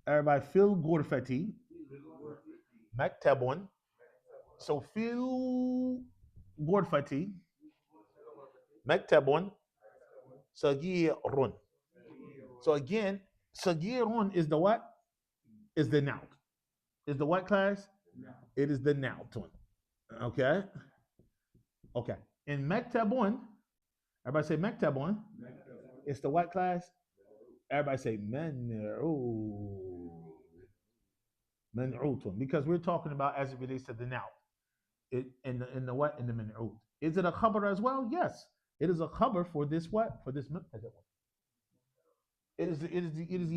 fil ghurfati. Maktabun. So fil ghurfati. Maktabun. Sagirun. So again, sagirun is the what? Is the noun. Is the what class? No. It is the noun. Okay. Okay. In maktabun, everybody say maktabun. It's the what class? Everybody say man'utun, because we're talking about as it relates to the noun. In the what? In the man'ut. Is it a khabar as well? Yes. It is a khabar for this what? For this mubtada one. It is the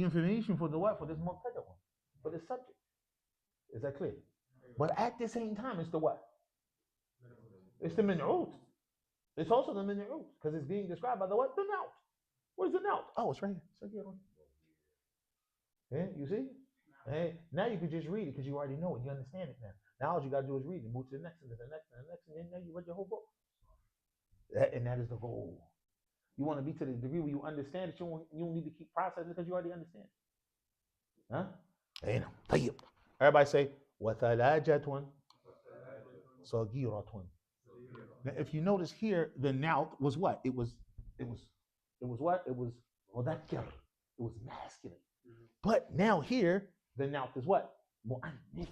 information for the what? For this mubtada one. For this subject. Is that clear? But at the same time, it's the what? It's the man'ut. It's also the man'ut, because it's being described by the what? The noun. What is the noun? Oh, it's right here. It's right here. Yeah, you see? Hey, now you can just read it because you already know it. You understand it now. Now all you gotta do is read and move to the next and the next and the next, and then now you read your whole book. And that is the goal. You want to be to the degree where you understand it. You don't need to keep processing because you already understand. Huh? هنا طيب. Everybody say وثلاجة صغيرة. Now, if you notice here, the noun was what? It was what? It was مذكر. It was masculine. But now here, the noun is what? مؤنث.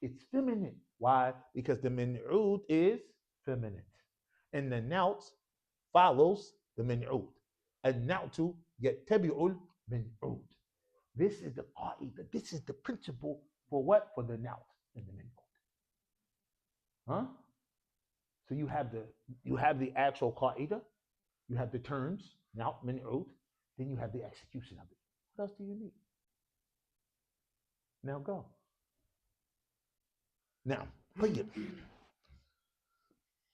It's feminine. Why? Because the min'ud is feminine. And the noun follows the min'ud. النعت يتبع المنعود. This is the qaida. This is the principle for what? For the noun and the min'ud. Huh? So you have the actual qaida, you have the terms, noun, min'ud, then you have the execution of it. What else do you need? Now go. Now,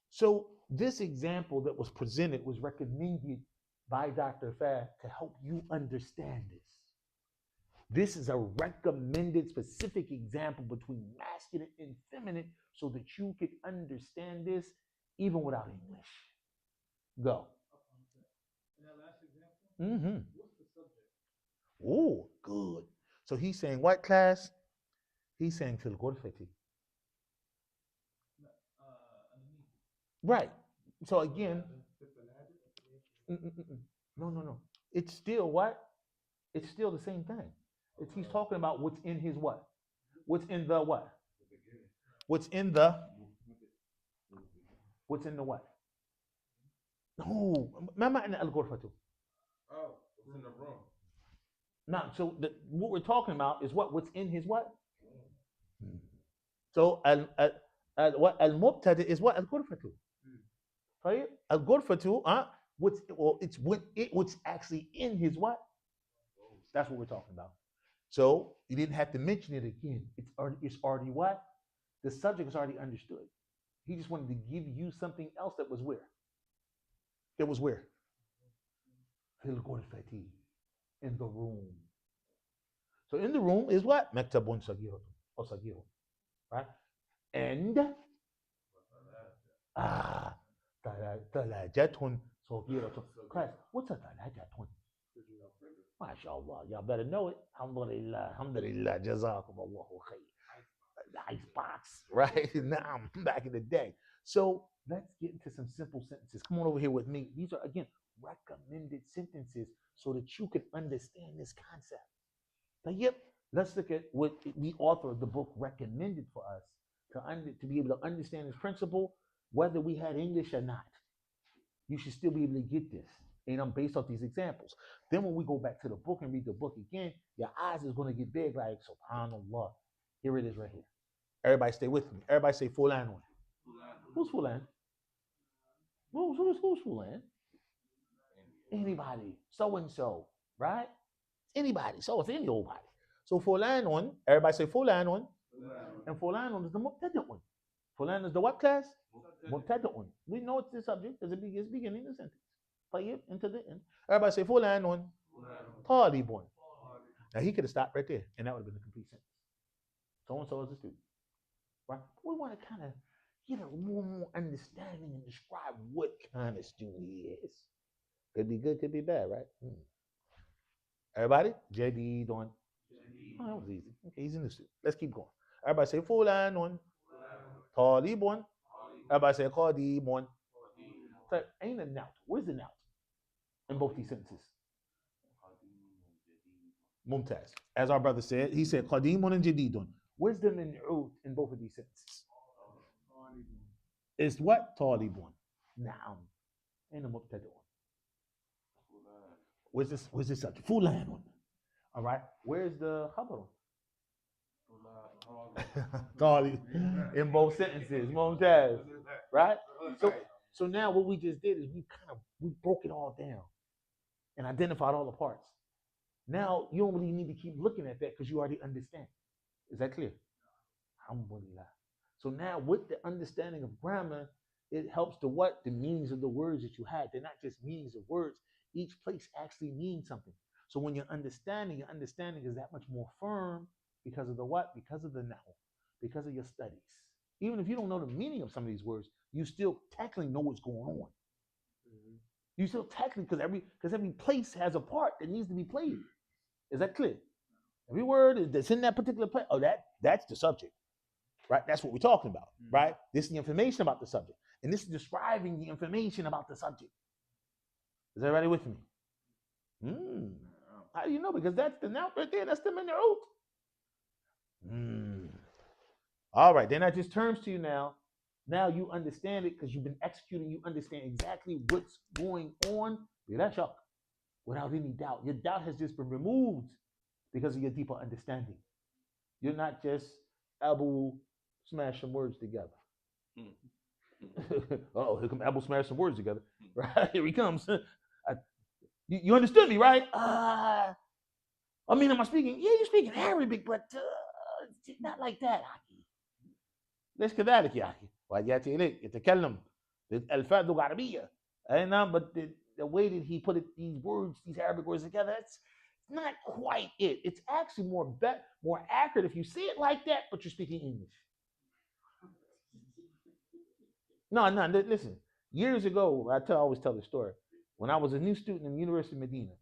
so this example that was presented was recommended by Dr. Fad to help you understand this. This is a recommended specific example between masculine and feminine so that you can understand this even without English. Go. In that last example, what's the subject? Oh, good. So he's saying what class? He's saying fil ghurfati. Right. So again, no. It's still what? It's still the same thing. He's talking about what's in his what? What's in the what? What's in the what? No, remember in al-ghurfatu. Oh, it's in the room. No, so what we're talking about is what's in his what? So al-mubtada is what? Al-ghurfatu. Right? Al-ghurfatu, what's actually in his what? That's what we're talking about. So you didn't have to mention it again. It's already what? The subject is already understood. He just wanted to give you something else that was where? It was where? Fil ghurfati, in the room. So in the room is what? Maktabun sagiratun or sagirun. Right? And talajatun sagiratun. Class, what's a talajatun? MashaAllah, y'all better know it. Alhamdulillah, alhamdulillah, jazakumullahu khair. The ice box, right? Now, back in the day. So let's get into some simple sentences. Come on over here with me. These are, again, recommended sentences so that you can understand this concept. Now, let's look at what the author of the book recommended for us to be able to understand this principle, whether we had English or not. You should still be able to get this. And I'm based off these examples. Then when we go back to the book and read the book again, your eyes is going to get big like, subhanallah. Here it is right here. Everybody stay with me. Everybody say Fulan one. Who's Fulan? Who's Fulan? Anybody. So-and-so. Right? Anybody. So it's any old body. So Fulan one. Everybody say Fulan one. And Fulan one is the Mubtada one. Fulan is the what class? Mubtada one. We know it's the subject because it's beginning the sentence. طيب into the end. Everybody say Fulan talibun. Now he could have stopped right there, and that would have been a complete sentence. So and so is a student, right? We want to kind of get a little more understanding and describe what kind of student he is. Could be good, could be bad, right? Everybody, JD doing. Oh, that was easy. Okay, he's a new student. Let's keep going. Everybody say Fulan talibun. Everybody say qadimun. So ain't a noun. Where's the noun in both these sentences? Mumtaz. As our brother said, he said qadimun and jadidun. Where's the min'ud in both of these sentences? It's what? Talibun. Noun. And the mubtada'un. Where's this subject? Fulan. All right. Where's the khabar? Talib. In both sentences. Mumtaz. Right? So now what we just did is we broke it all down and identified all the parts. Now you don't really need to keep looking at that because you already understand. Is that clear? Alhamdulillah. So now with the understanding of grammar, it helps to what? The meanings of the words that you had. They're not just meanings of words. Each place actually means something. So when your understanding is that much more firm, Because of the what? Because of the nahu. Because of your studies. Even if you don't know the meaning of some of these words, you still technically know what's going on. You still technically, because every place has a part that needs to be played. Is that clear? Every word that's in that particular place, that's the subject, right? That's what we're talking about, right? This is the information about the subject, and this is describing the information about the subject. Is everybody with me? How do you know? Because that's the now right there. That's the minarut. All right, then that just turns to you now. Now you understand it because you've been executing. You understand exactly what's going on. Without any doubt. Your doubt has just been removed because of your deeper understanding. You're not just Abu smash some words together. Oh, here come Abu smash some words together. Right, here he comes. You understood me, right? I mean, am I speaking? Yeah, you're speaking Arabic, but not like that. ليش كذلك يا أخي؟ وجاتي إليك يتكلم الألفاظ لغة عربية. But the way that he put it, these words, these Arabic words together, it's not quite it. It's actually more accurate if you say it like that, but you're speaking English. No, listen. Years ago, I always tell the story. When I was a new student in the University of Medina,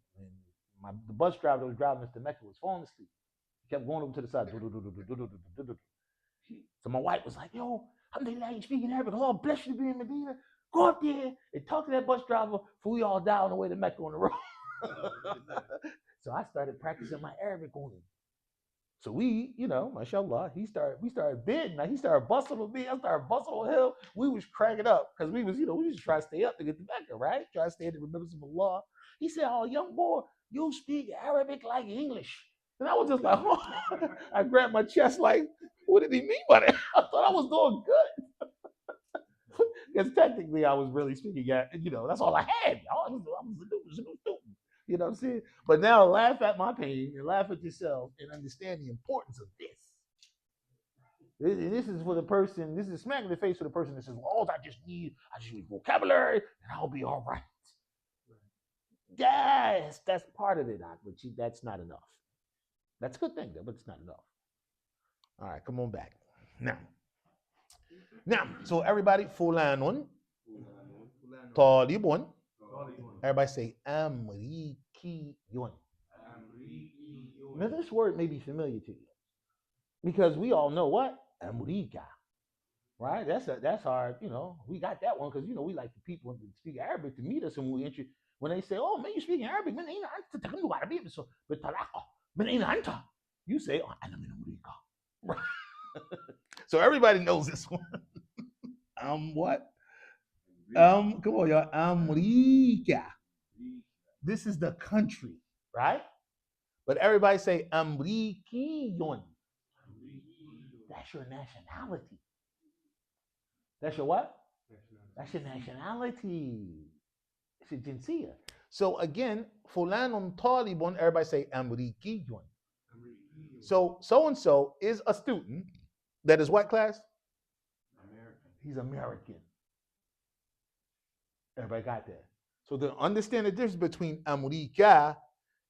and the bus driver that was driving us to Mecca was falling asleep. He kept going over to the side. So my wife was like, yo, alhamdulillah, you speaking Arabic. Oh, bless you to be in Medina. Go up there and talk to that bus driver before we all die on the way to Mecca on the road. So I started practicing my Arabic on him. So we, mashallah, we started bidding. Like he started bustling with me. I started bustling with him. We was cracking up because we was, we just try to stay up to get to Mecca, right? Try to stay to remember some Allah. He said, oh, young boy, you speak Arabic like English. And I was just like, oh. I grabbed my chest like, what did he mean by that? I thought I was doing good. Because technically I was really speaking, that's all I had. I was a new student. You know what I'm saying? But now laugh at my pain and laugh at yourself and understand the importance of this. This is for the person, this is smack in the face for the person that says, well, I just need vocabulary and I'll be all right. Yes, that's part of it, but that's not enough. That's a good thing, though, but it's not enough. All right, come on back. Now, so everybody, fulanun, talibun. Everybody say amrikiyun. Now, this word may be familiar to you because we all know what? Amrika. Right? That's our, we got that one because, we like the people that speak Arabic to meet us and when they say, oh, man, you speaking Arabic, man, you say, oh, I'm in America. Right. So everybody knows this one. What? Come on, y'all. America. This is the country, right? But everybody say Amrikiyun. That's your nationality. That's your what? That's your nationality. It's your jinsiyah. So again, fulanun talibun, everybody say Amrikiyun. So is a student that is what class? American. He's American. Everybody got that? So to understand the difference between Amrika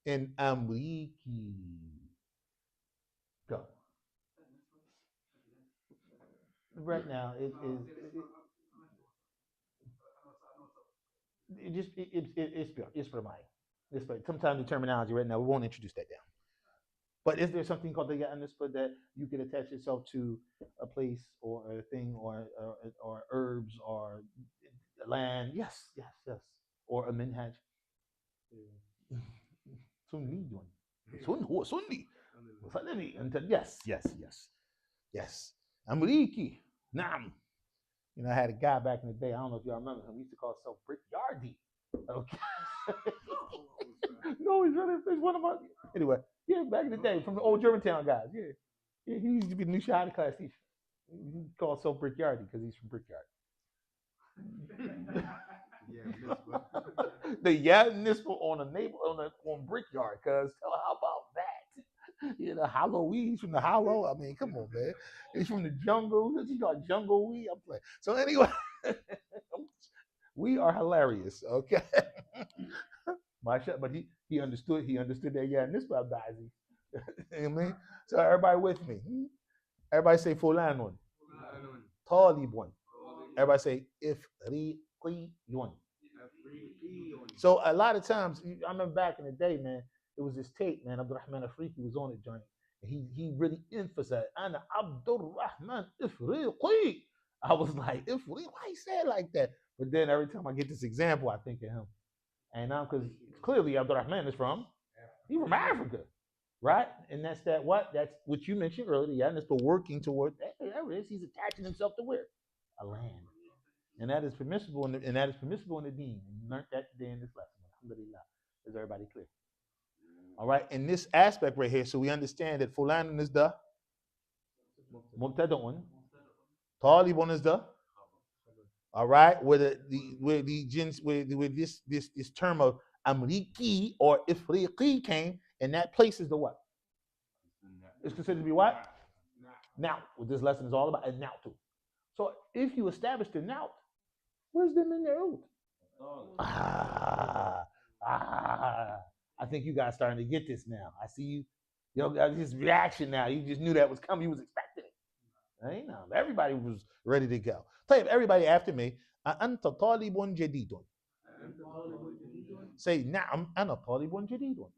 and Amriki. Go. Right now, it's for mine. Sometimes the terminology right now, we won't introduce that down. But is there something called the Nisba that you could attach yourself to a place or a thing or herbs or land? Yes. Or a minhaj. Sunni. Yes. Amriki. Naam. I had a guy back in the day. I don't know if y'all remember him. He used to call himself Brick Yardy. Okay. No, he's one of my. Anyway, yeah, back in the day, from the old Germantown guys. Yeah, he used to be the new Shahada class teacher. He called himself Brick Yardy because he's from Brickyard. The Nisba on Brickyard, cuz how about that? Hollow-wee, he's from the hollow. I mean, come on, man. He's from the jungle. He got jungle-wee. I'm playing. So anyway, we are hilarious, okay? But he understood that Nisba Bazi. You know what I mean? So everybody with me. Everybody say fulanun. Talibun. Everybody say ifriqiyun. So a lot of times, I remember back in the day, man, it was this tape, man, Abdurrahman Afriqi was on it, joint. He really emphasized, Ana Abdurrahman Ifriqi. I was like, Ifriqi, why he say it like that? But then every time I get this example, I think of him. And now, because clearly Abdurrahman is he's from Africa, right? And that's what you mentioned earlier, yeah, and it's the working toward, there it is, he's attaching himself to where? A land. And that is permissible in the deen. And you learned that today in this lesson. Alhamdulillah. Is everybody clear? All right. In this aspect right here, so we understand that fulan is the mubtada'un. Talibun is the, all right, where this term of amriki or ifriqi came, and that place is the what? It's considered to be what? Now, what this lesson is all about, and now too. So if you establish the now, where's the min'ud? I think you guys starting to get this now. I see you. Yo, got this reaction now. You just knew that was coming. You was expecting it. Right? Now, everybody was ready to go. Tell you, everybody after me. Anta talibun jadidun. Say, na'am, ana talibun jadidun.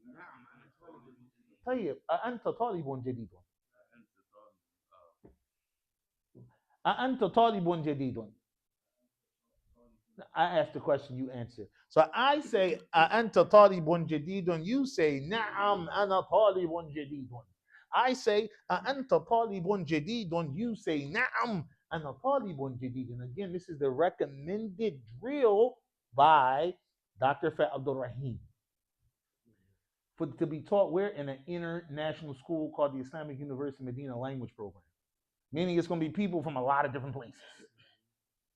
Tell you, anta talibun jadidun. Anta talibun jadidun. I asked the question, you answer. So I say, Anta talibun jadidun. You say, Na'am, ana talibun jadidun. I say, Anta talibun jadidun. You say, Na'am, ana talibun jadidun. Again, this is the recommended drill by Dr. Fa Abdul Rahim. To be taught where? In an international school called the Islamic University Medina Language Program. Meaning it's going to be people from a lot of different places.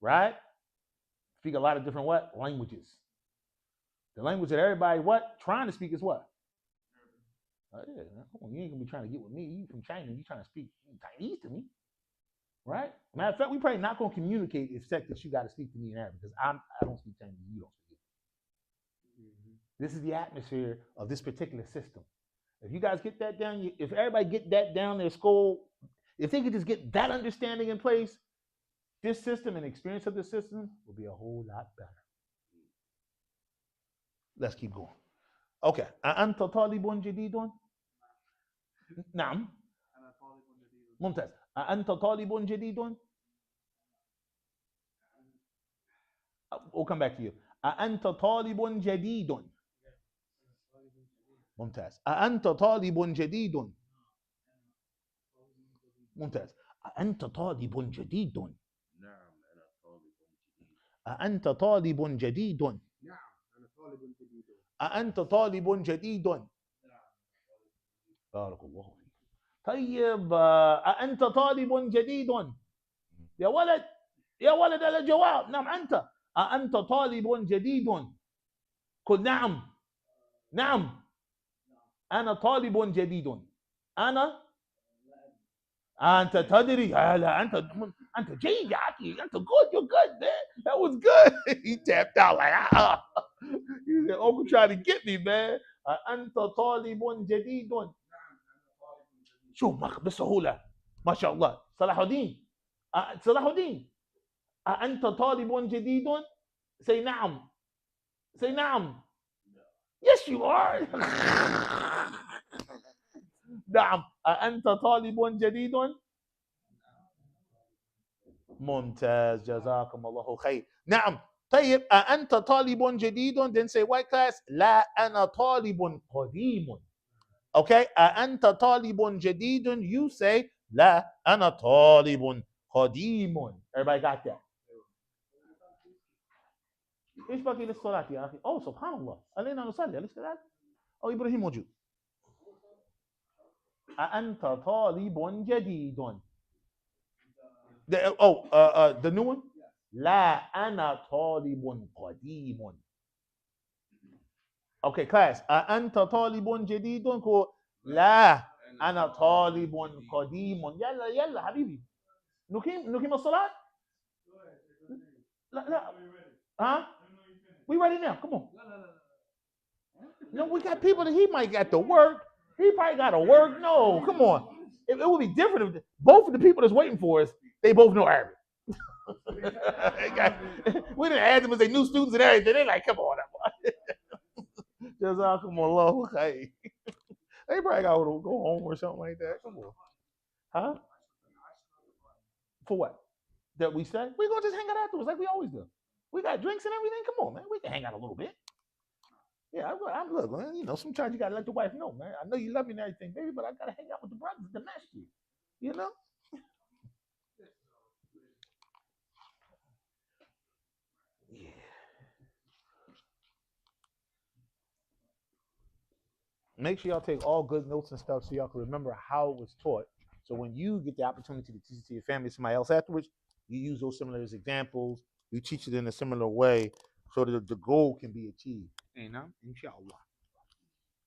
Right? Speak a lot of different what? Languages. The language that everybody what? Trying to speak is what? Yeah, you ain't gonna be trying to get with me. You from China, you trying to speak Chinese to me. Right? Matter of fact, we probably not gonna communicate except that you gotta speak to me in Arabic, because I don't speak Chinese, you don't speak it. This is the atmosphere of this particular system. If you guys get that down, if everybody get that down their skull, if they could just get that understanding in place, this system and experience of the system will be a whole lot better. Let's keep going. Okay. أنت طالب جديد؟ نعم. ممتاز. أنت طالب جديد؟ We'll come back to you. أنت طالب جديد؟ ممتاز. أنت طالب جديد؟ ممتاز. أنت طالب جديد؟ أنت طالب جديد؟ أنت طالب جديد؟ بارك الله فيك. طيب أنت طالب جديد؟ يا ولد على الجواب. نعم أنت طالب جديد؟ قل نعم أنا طالب جديد. أنت تدري. لا أنت جيد يا أخي. أنت good. You're good, man. That was good. He tapped out like He said, Uncle trying to get me, man. أنت طالب جديد. شوف بسهولة ما شاء الله. صلاح الدين. أنت طالب جديد؟ Say نعم. Yes, you are. نعم. أنت طالب جديد؟ ممتاز. جزاكم الله خير. نعم. طيب أنت طالب جديد? Then say white class. لا أنا طالب قديم. Okay. أنت طالب جديد? You say لا أنا طالب قديم. Everybody got that? ايش باقي للصلاة يا أخي؟ أوه سبحان الله. علينا نصلي أليس كذلك؟ أو إبراهيم موجود. أنت طالب جديد. The new one. لا أنا طالب قديم. Okay, class. أنت طالب جديد؟ لا أنا طالب قديم. يلا حبيبي. نقيم الصلاة. لا. Huh? We ready now. Come on. No, we got people that he might got to work. He probably got to work. No, come on. It would be different if both of the people that's waiting for us, they both know Arabic. We didn't add them as they new students and everything. They like, come on, Jazakumullah khair. They probably got to go home or something like that. Come on, huh? For what? That we say we gonna just hang out afterwards like we always do. We got drinks and everything. Come on, man. We can hang out a little bit. Yeah, I'm look, man. You know, sometimes you gotta let the wife know, man. I know you love me and everything, baby, but I gotta hang out with the brothers, the Masjid. You know. Yeah. Make sure y'all take all good notes and stuff so y'all can remember how it was taught. So when you get the opportunity to teach it to your family, somebody else afterwards, you use those similar examples. You teach it in a similar way so that the goal can be achieved. Inshallah.